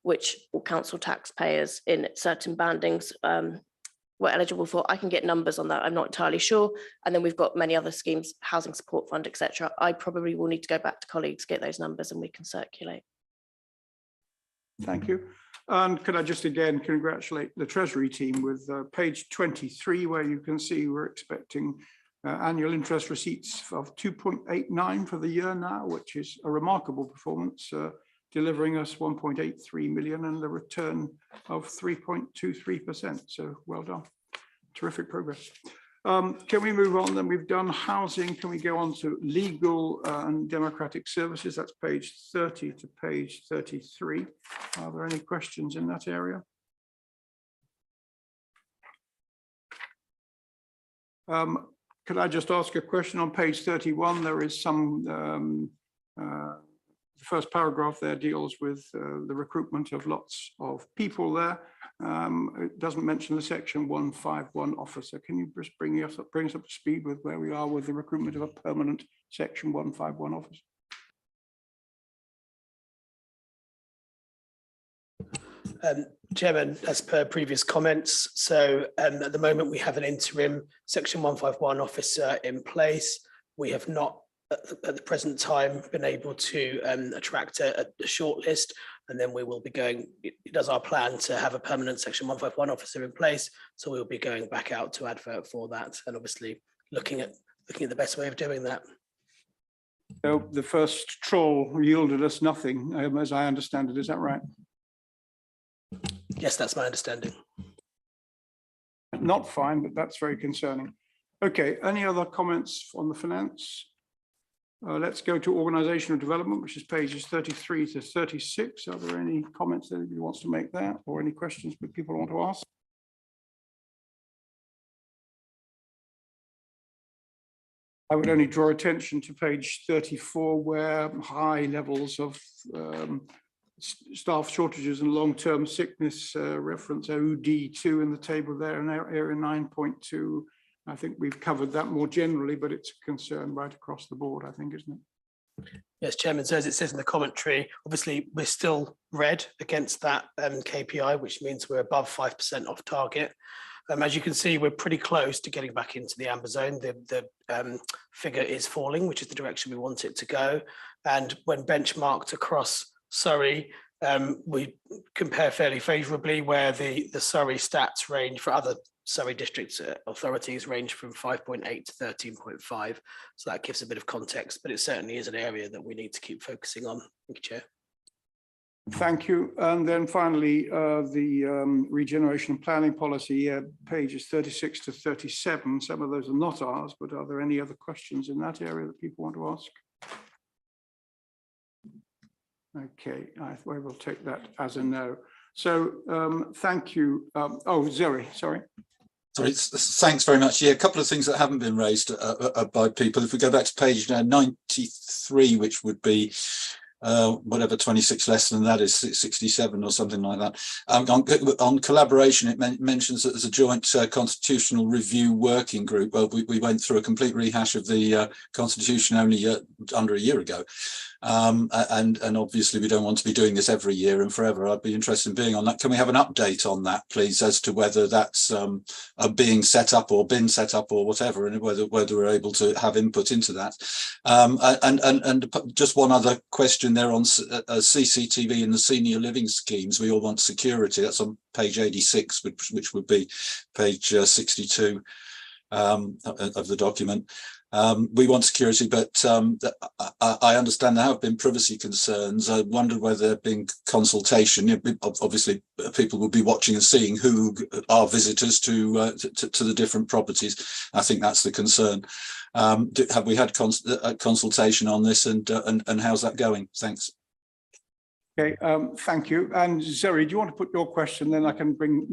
which all council taxpayers in certain bandings were eligible for. I can get numbers on that, I'm not entirely sure. And then we've got many other schemes, housing support fund, etc. I probably will need to go back to colleagues, get those numbers and we can circulate. Thank you. And could I just again congratulate the Treasury team with page 23, where you can see we're expecting annual interest receipts of 2.89 for the year now, which is a remarkable performance. Delivering us 1.83 million and the return of 3.23%. So well done. Terrific progress. Can we move on then? We've done housing. Can we go on to legal and democratic services? That's page 30 to page 33. Are there any questions in that area? Could I just ask a question on page 31? There is some the first paragraph there deals with the recruitment of lots of people there. It doesn't mention the section 151 officer. Can you just bring us up to speed with where we are with the recruitment of a permanent section 151 officer? Chairman, as per previous comments, so at the moment we have an interim section 151 officer in place. We have not at the present time been able to attract a shortlist, and then we will be going, it is our plan to have a permanent section 151 officer in place, so we'll be going back out to advert for that and obviously looking at the best way of doing that. So the first trawl yielded us nothing, as I understand it, is that right? Yes, that's my understanding. Not fine, but that's very concerning. Okay, any other comments on the finance? Let's go to organizational development, which is pages 33 to 36. Are there any comments that anybody wants to make there or any questions that people want to ask? I would only draw attention to page 34, where high levels of staff shortages and long-term sickness reference OD2 in the table there in area 9.2. I think we've covered that more generally, but it's a concern right across the board, I think, isn't it? Yes, Chairman. So as it says in the commentary, obviously we're still red against that KPI, which means we're above 5% off target. As you can see, we're pretty close to getting back into the amber zone. The figure is falling, which is the direction we want it to go. And when benchmarked across Surrey, we compare fairly favourably, where the Surrey stats range for other Surrey district authorities range from 5.8 to 13.5. So that gives a bit of context, but it certainly is an area that we need to keep focusing on. Thank you, Chair. Thank you. And then finally, the regeneration and planning policy, pages 36 to 37. Some of those are not ours, but are there any other questions in that area that people want to ask? Okay, I will take that as a no. So thank you. Oh, Zoe, sorry. Sorry, thanks very much. Yeah, a couple of things that haven't been raised by people. If we go back to page 93, which would be whatever 26 less than that is 67 or something like that. On collaboration, it mentions that there's a joint constitutional review working group. Well, we went through a complete rehash of the constitution only under a year ago. And obviously we don't want to be doing this every year and forever. I'd be interested in being on that. Can we have an update on that, please, as to whether that's being set up or been set up or whatever, and whether we're able to have input into that. And just one other question there on CCTV and the senior living schemes. We all want security. That's on page 86, which would be page 62 of the document. We want security, but I understand there have been privacy concerns. I wondered whether there had been consultation. Obviously, people will be watching and seeing who are visitors to the different properties. I think that's the concern. Have we had consultation on this, and how's that going? Thanks. Okay, thank you. And Zoe, do you want to put your question? Then I can bring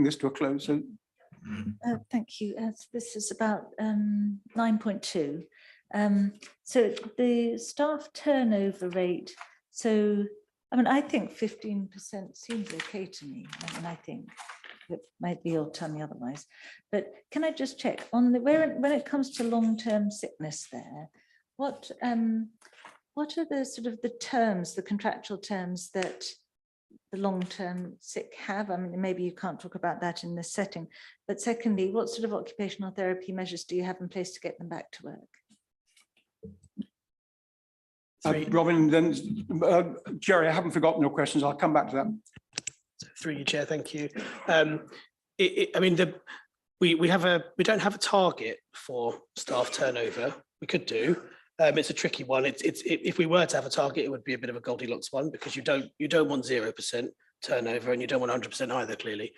this to a close. Thank you. This is about 9.2. So the staff turnover rate. So, I mean, I think 15% seems okay to me. I mean, I think it might be, you'll tell me otherwise. But can I just check on the when it comes to long-term sickness there, what are the sort of the terms, the contractual terms that the long-term sick have? I mean, maybe you can't talk about that in this setting, but secondly, what sort of occupational therapy measures do you have in place to get them back to work? Robin, then Jerry, I haven't forgotten your questions. I'll come back to that. Through you, Chair. Thank you. I mean, we don't have a target for staff turnover. We could do. It's a tricky one. If we were to have a target, it would be a bit of a Goldilocks one, because you don't want 0% turnover and you don't want 100% either, clearly.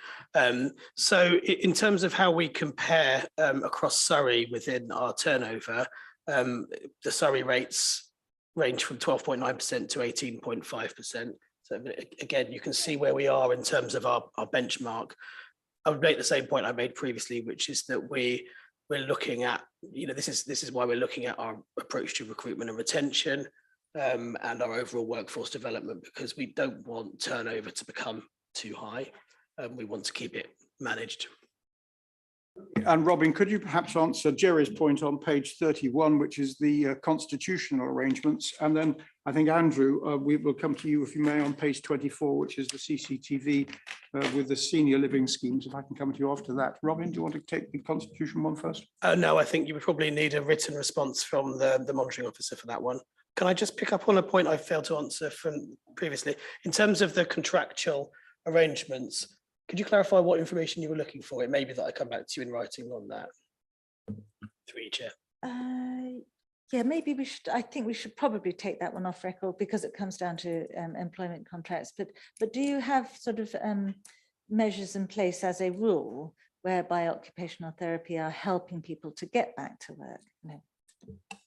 So in terms of how we compare across Surrey within our turnover, the Surrey rates range from 12.9% to 18.5%. So again, you can see where we are in terms of our benchmark. I would make the same point I made previously, which is that we're looking at, this is why we're looking at our approach to recruitment and retention and our overall workforce development, because we don't want turnover to become too high. We want to keep it managed. And Robin, could you perhaps answer Jerry's point on page 31, which is the constitutional arrangements? And then I think, Andrew, we will come to you, if you may, on page 24, which is the CCTV with the senior living schemes, if I can come to you after that. Robin, do you want to take the constitution one first? No, I think you would probably need a written response from the monitoring officer for that one. Can I just pick up on a point I failed to answer from previously? In terms of the contractual arrangements, could you clarify what information you were looking for? It may be that I come back to you in writing on that. Through you, Chair. Yeah, maybe we should. I think we should probably take that one off record, because it comes down to employment contracts. But do you have sort of measures in place as a rule whereby occupational therapy are helping people to get back to work,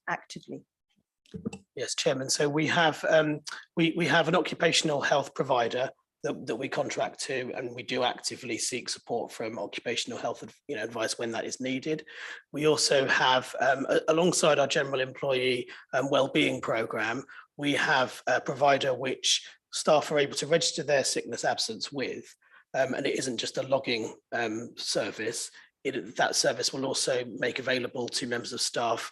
actively? Yes, Chairman. So we have an occupational health provider that we contract to, and we do actively seek support from occupational health advice when that is needed. We also have, alongside our general employee wellbeing programme, we have a provider which staff are able to register their sickness absence with, and it isn't just a logging service. That service will also make available to members of staff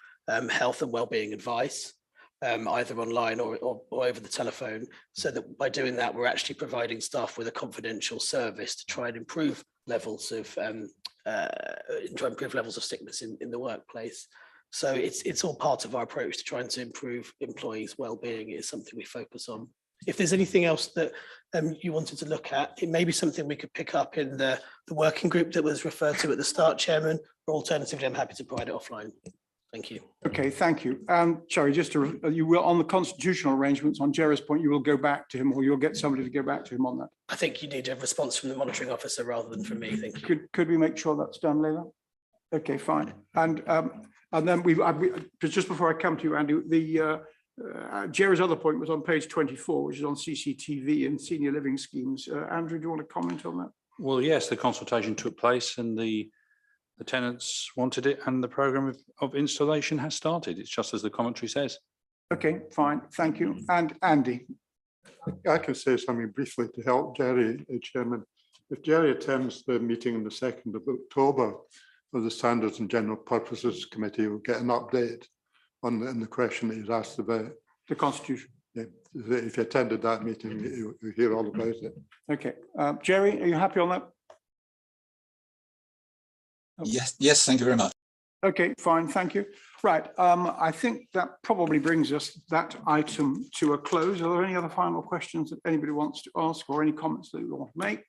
health and wellbeing advice, either online or over the telephone, so that by doing that, we're actually providing staff with a confidential service to try and improve levels of sickness in the workplace. So it's all part of our approach to trying to improve employees' wellbeing. It is something we focus on. If there's anything else that you wanted to look at, it may be something we could pick up in the working group that was referred to at the start, Chairman, or alternatively, I'm happy to provide it offline. Thank you. Okay, thank you. Sorry, just to, you will, on the constitutional arrangements, on Jerry's point, you will go back to him, or you'll get somebody to go back to him on that. I think you need a response from the monitoring officer rather than from me. Thank you. Could we make sure that's done, Leila? Okay, fine. And then just before I come to you, Andy, Jerry's other point was on page 24, which is on CCTV and senior living schemes. Andrew, do you want to comment on that? Well, yes, the consultation took place and the tenants wanted it, and the programme of installation has started. It's just as the commentary says. Okay, fine, thank you. And Andy? I can say something briefly to help Jerry, Chairman. If Jerry attends the meeting on the 2nd of October of the Standards and General Purposes Committee, we'll get an update on the question that he's asked about. The Constitution. Yeah, if you attended that meeting, you'll hear all about it. Okay, Jerry, are you happy on that? Yes, thank you very much. Okay, fine, thank you. Right, I think that probably brings us that item to a close. Are there any other final questions that anybody wants to ask, or any comments that you want to make?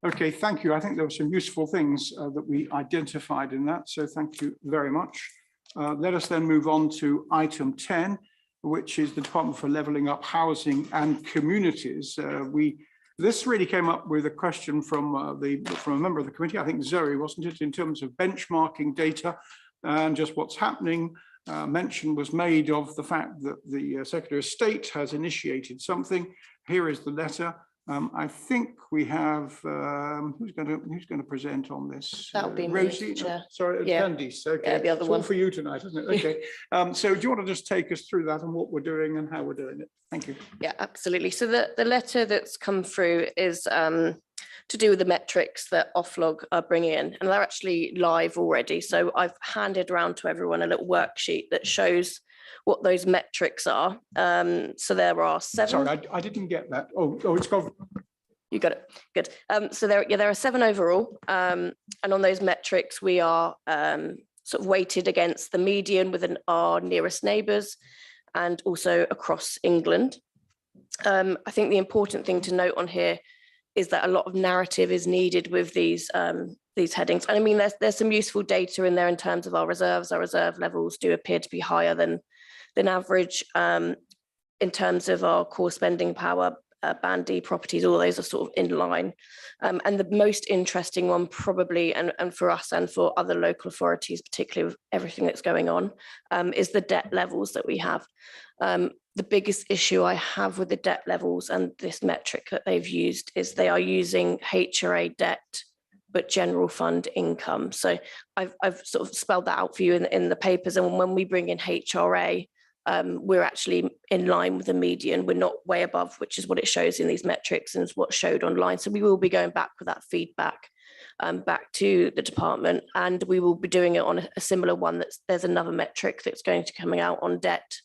Okay, thank you. I think there were some useful things that we identified in that, so thank you very much. Let us then move on to item 10, which is the Department for Levelling Up Housing and Communities. This really came up with a question from a member of the committee, I think Zoe, wasn't it, in terms of benchmarking data and just what's happening. Mention was made of the fact that the Secretary of State has initiated something. Here is the letter. I think we have who's going to present on this? That'll be Rosie. me, Chair. Sorry, Yeah. Candice. Okay, Yeah, the other it's all one. for you tonight, isn't it? Okay. So do you want to just take us through that and what we're doing and how we're doing it? Thank you. Yeah, absolutely. So the letter that's come through is to do with the metrics that Offlog are bringing in, and they're actually live already. So I've handed around to everyone a little worksheet that shows what those metrics are. So there are 7. Sorry, I didn't get that. Oh, it's gone. You got it. Good. So there are 7 overall. And on those metrics, we are sort of weighted against the median within our nearest neighbours and also across England. I think the important thing to note on here is that a lot of narrative is needed with these headings. And I mean, there's some useful data in there in terms of our reserves. Our reserve levels do appear to be higher than average in terms of our core spending power. Band D properties, all those are sort of in line. And the most interesting one probably, and for us and for other local authorities, particularly with everything that's going on, is the debt levels that we have. The biggest issue I have with the debt levels and this metric that they've used is they are using HRA debt, but general fund income. So I've sort of spelled that out for you in the papers. And when we bring in HRA, we're actually in line with the median. We're not way above, which is what it shows in these metrics and is what's showed online. So we will be going back with that feedback back to the department, and we will be doing it on a similar one. There's another metric that's going to be coming out on debt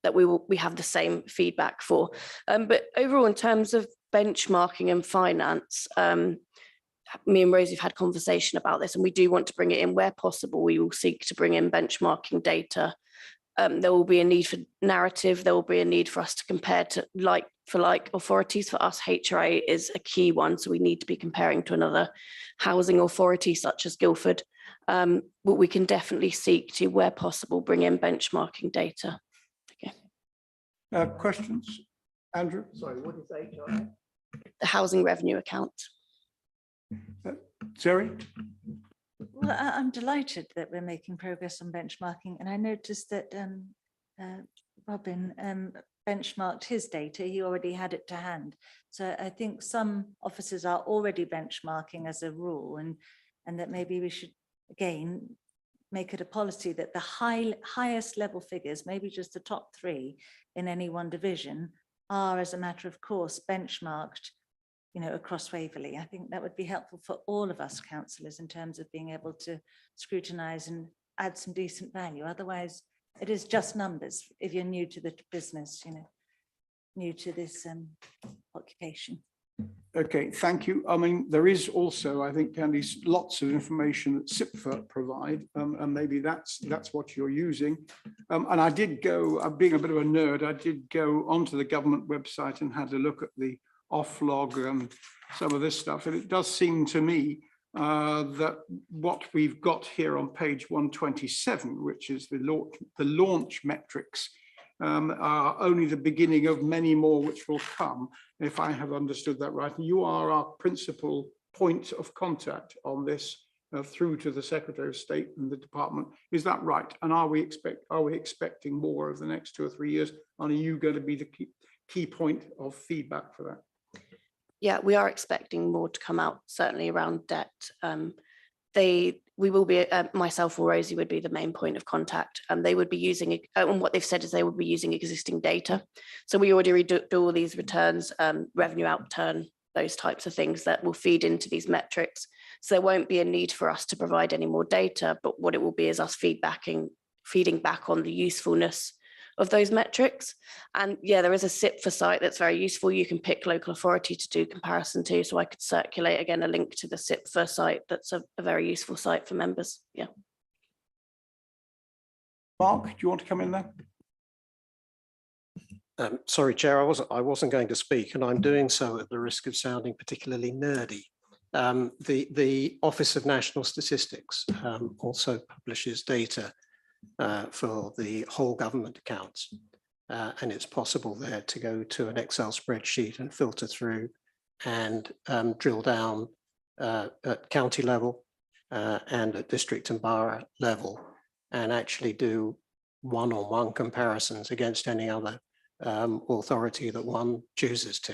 that we have the same feedback for. But overall, in terms of benchmarking and finance, me and Rosie have had conversation about this, and we do want to bring it in where possible. We will seek to bring in benchmarking data. There will be a need for narrative. There will be a need for us to compare to like for like authorities. For us, HRA is a key one, so we need to be comparing to another housing authority such as Guildford. But we can definitely seek to, where possible, bring in benchmarking data. Okay. Questions? Andrew? Sorry, what is HRA? The housing revenue account. Zoe? Well, I'm delighted that we're making progress on benchmarking, and I noticed that Robin benchmarked his data, he already had it to hand. So I think some officers are already benchmarking as a rule, and that maybe we should, again, make it a policy that the highest level figures, maybe just the top 3 in any one division, are as a matter of course benchmarked, you know, across Waverley. I think that would be helpful for all of us councillors in terms of being able to scrutinise and add some decent value. Otherwise, it is just numbers if you're new to the business, you know, new to this occupation. Okay, thank you. I mean, there is also, I think, Candice, lots of information that SIPFA provide, and maybe that's what you're using. And I did go, being a bit of a nerd, I did go onto the government website and had a look at the off-log and some of this stuff. And it does seem to me that what we've got here on page 127, which is the launch metrics, are only the beginning of many more which will come, if I have understood that right. You are our principal point of contact on this through to the Secretary of State and the department. Is that right? And are we expecting more over the next 2 or 3 years? And are you going to be the key point of feedback for that? Yeah, we are expecting more to come out, certainly around debt. We will be, myself or Rosie would be the main point of contact, and they would be using, and what they've said is they would be using existing data. So we already do all these returns, revenue outturn, those types of things that will feed into these metrics. So there won't be a need for us to provide any more data, but what it will be is us feeding back on the usefulness of those metrics. And yeah, there is a SIPFA site that's very useful. You can pick local authority to do comparison to. So I could circulate again a link to the SIPFA site. That's a very useful site for members. Yeah. Mark, do you want to come in there? Sorry, Chair, I wasn't going to speak, and I'm doing so at the risk of sounding particularly nerdy. The Office of National Statistics also publishes data for the whole government accounts, and it's possible there to go to an Excel spreadsheet and filter through and drill down at county level and at district and borough level, and actually do one-on-one comparisons against any other authority that one chooses to.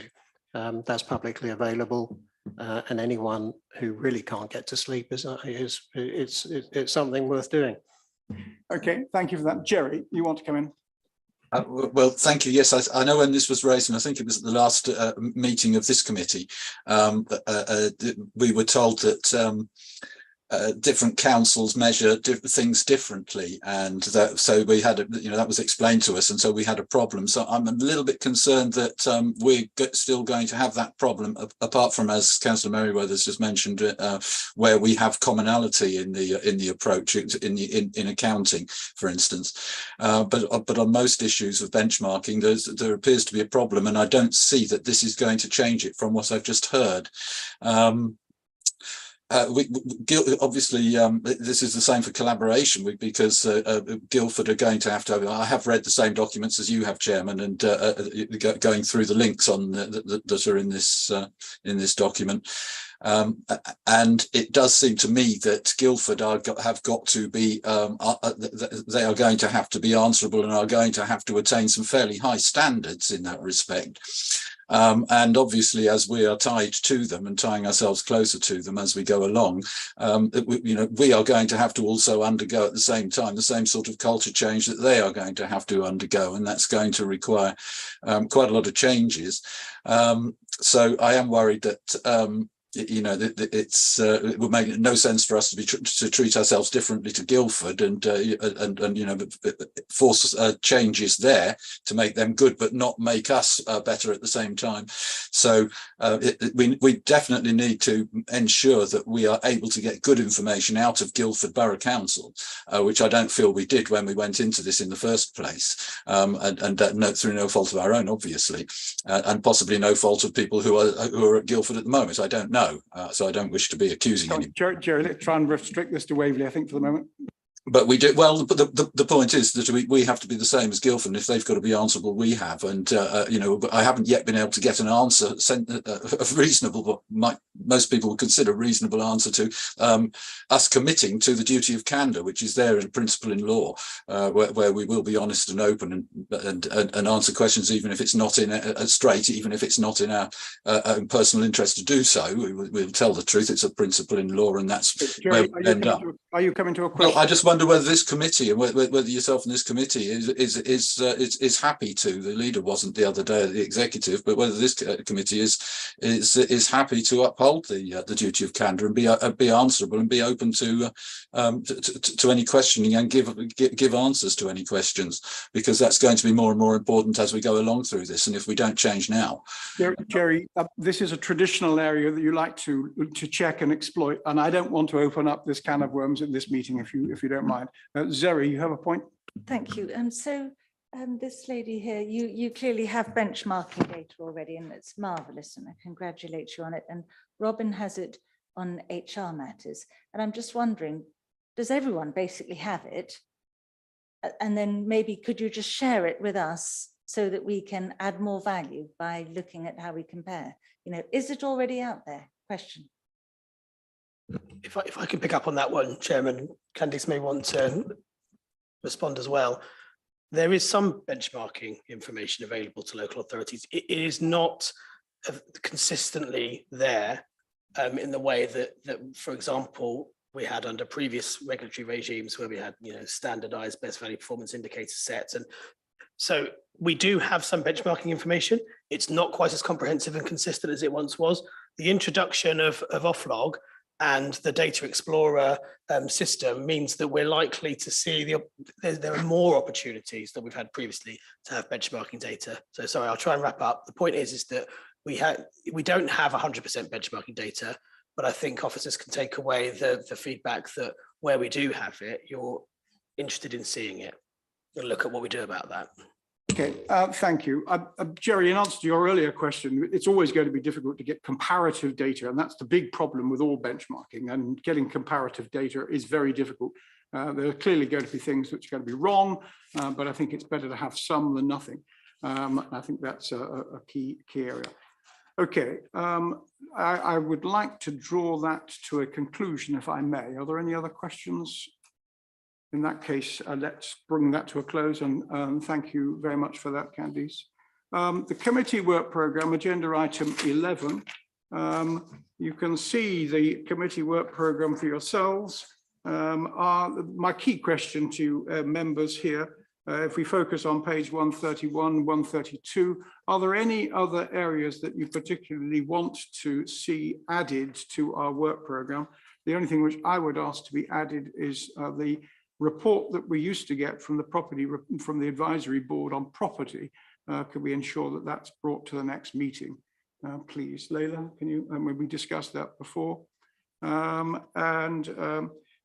That's publicly available, and anyone who really can't get to sleep it's something worth doing. Okay, thank you for that. Jerry, you want to come in? Well, thank you. Yes, I know when this was raised, and I think it was at the last meeting of this committee, we were told that different councils measure things differently, and so we had that was explained to us, and so we had a problem. So I'm a little bit concerned that we're still going to have that problem, apart from, as Councillor Merriweather's just mentioned, where we have commonality in the approach in accounting, for instance. But on most issues of benchmarking, there appears to be a problem, and I don't see that this is going to change it from what I've just heard. Obviously, this is the same for collaboration, because Guildford are going to have I have read the same documents as you have, Chairman, and going through the links on that are in this document. And it does seem to me that Guildford have got to be, they are going to have to be answerable and are going to have to attain some fairly high standards in that respect. And obviously, as we are tied to them and tying ourselves closer to them as we go along, we are going to have to also undergo at the same time the same sort of culture change that they are going to have to undergo, and that's going to require quite a lot of changes. So I am worried that it would make no sense for us to treat ourselves differently to Guildford and force changes there to make them good, but not make us better at the same time. So we definitely need to ensure that we are able to get good information out of Guildford Borough Council, which I don't feel we did when we went into this in the first place, and through no fault of our own, obviously, and possibly no fault of people who are at Guildford at the moment. I don't know. So I don't wish to be accusing anyone. Jerry, let's try and restrict this to Waverley, I think, for the moment. But we do well. But the point is that we have to be the same as Guildford. If they've got to be answerable, we have. And you know, I haven't yet been able to get an answer sent a reasonable, what most people would consider a reasonable answer to us committing to the duty of candour, which is there in principle in law, where we will be honest and open and answer questions, even if it's not in straight, even if it's not in our personal interest to do so. We'll tell the truth. It's a principle in law, and that's Jerry, where we end up. are you coming to a question? Well, I just wonder whether this committee and whether yourself and this committee is happy to. The leader wasn't the other day at the executive, but whether this committee is happy to uphold the duty of candour and be answerable and be open to any questioning and give answers to any questions, because that's going to be more and more important as we go along through this. And if we don't change now, Jerry, this is a traditional area that you like to check and exploit, and I don't want to open up this can of worms in this meeting, if you don't mind. Zoe, you have a point? Thank you. This lady here, you clearly have benchmarking data already, and it's marvelous, and I congratulate you on it. And Robin has it on HR matters. And I'm just wondering, does everyone basically have it? And then maybe could you just share it with us so that we can add more value by looking at how we compare? You know, is it already out there? Question. If I can pick up on that one, Chairman, Candice may want to respond as well. There is some benchmarking information available to local authorities. It is not consistently there in the way that, for example, we had under previous regulatory regimes where we had, you know, standardized best value performance indicator sets. And so we do have some benchmarking information. It's not quite as comprehensive and consistent as it once was. The introduction of Offlog and the Data Explorer system means that we're likely to see there are more opportunities than we've had previously to have benchmarking data. So sorry, I'll try and wrap up. The point is that we don't have 100% benchmarking data, but I think officers can take away the feedback that where we do have it, you're interested in seeing it and look at what we do about that. Okay, thank you. Jerry, in answer to your earlier question, it's always going to be difficult to get comparative data, and that's the big problem with all benchmarking, and getting comparative data is very difficult. There are clearly going to be things which are going to be wrong, but I think it's better to have some than nothing. I think that's a key area. Okay, I would like to draw that to a conclusion, if I may. Are there any other questions? In that case, let's bring that to a close, and thank you very much for that, Candice. The committee work programme, agenda item 11. You can see the committee work programme for yourselves. My key question to members here, if we focus on page 131, 132, are there any other areas that you particularly want to see added to our work programme? The only thing which I would ask to be added is the report that we used to get from the advisory board on property. Could we ensure that that's brought to the next meeting, please? Leila, can you? We discussed that before,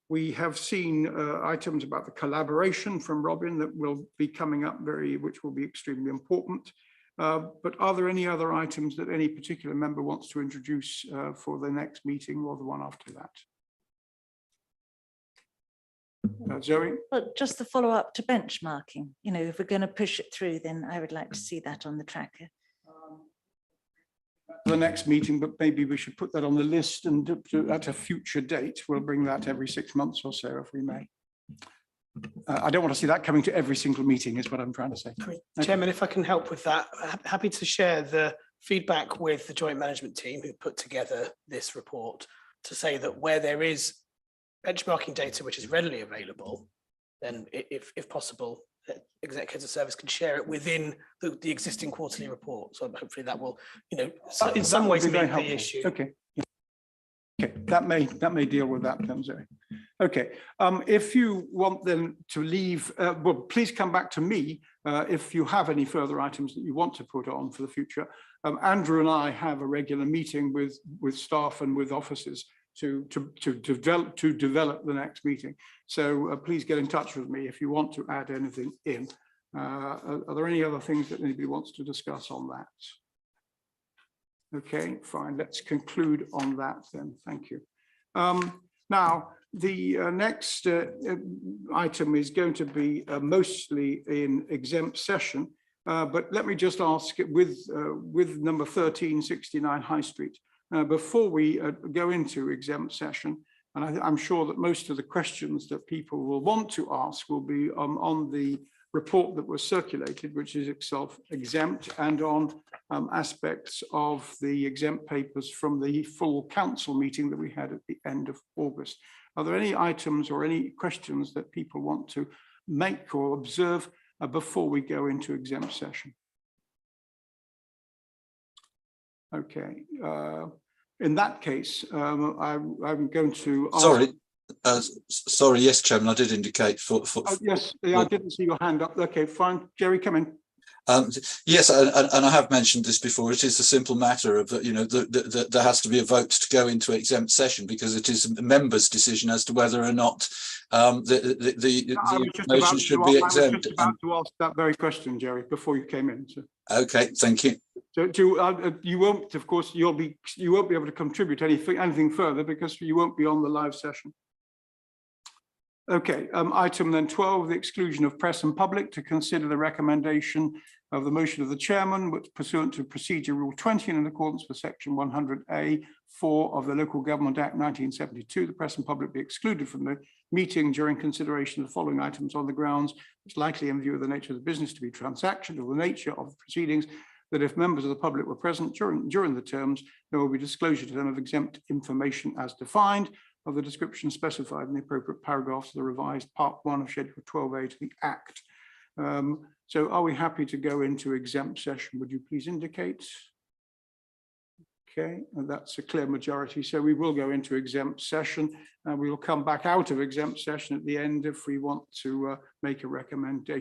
we have seen items about the collaboration from Robin that will be coming up which will be extremely important. But are there any other items that any particular member wants to introduce for the next meeting or the one after that? Zoe? Well, just the follow up to benchmarking. You know, if we're going to push it through, then I would like to see that on the tracker. The next meeting, but maybe we should put that on the list and at a future date. We'll bring that every 6 months or so, if we may. I don't want to see that coming to every single meeting, is what I'm trying to say. Chairman, if I can help with that, I'm happy to share the feedback with the joint management team who put together this report to say that where there is benchmarking data which is readily available, then if possible, executives of service can share it within the existing quarterly report. So hopefully that will, you know, in some ways meet the issue. Okay. Okay, that may deal with that then, Zoe. Okay, if you want then to leave, well, please come back to me if you have any further items that you want to put on for the future. Andrew and I have a regular meeting with staff and with officers to develop the next meeting. So please get in touch with me if you want to add anything in. Are there any other things that anybody wants to discuss on that? Okay, fine. Let's conclude on that then. Thank you. Now, the next item is going to be mostly in exempt session, but let me just ask with number 1369 High Street, before we go into exempt session, and I'm sure that most of the questions that people will want to ask will be on the report that was circulated, which is itself exempt, and on aspects of the exempt papers from the full council meeting that we had at the end of August. Are there any items or any questions that people want to make or observe before we go into exempt session? Okay. In that case, I'm going to ask... Sorry, yes, Chairman, I did indicate for yes, I didn't see your hand up. Okay, fine. Jerry, come in. Yes, and I have mentioned this before. It is a simple matter of that, there has to be a vote to go into exempt session because it is a member's decision as to whether or not the information should be exempt. I was just about to ask that very question, Jerry, before you came in. So. Okay, thank you. So you won't, of course, you won't be able to contribute anything further because you won't be on the live session. Okay, item then 12, the exclusion of press and public, to consider the recommendation of the motion of the chairman, which pursuant to procedure rule 20 and in accordance with section 100A(4) of the Local Government Act 1972, the press and public be excluded from the meeting during consideration of the following items on the grounds, which likely in view of the nature of the business to be transacted or the nature of the proceedings, that if members of the public were present during the terms, there will be disclosure to them of exempt information as defined, of the description specified in the appropriate paragraphs of the revised part 1 of schedule 12A to the Act. So are we happy to go into exempt session? Would you please indicate? Okay, and that's a clear majority. So we will go into exempt session and we will come back out of exempt session at the end if we want to make a recommendation.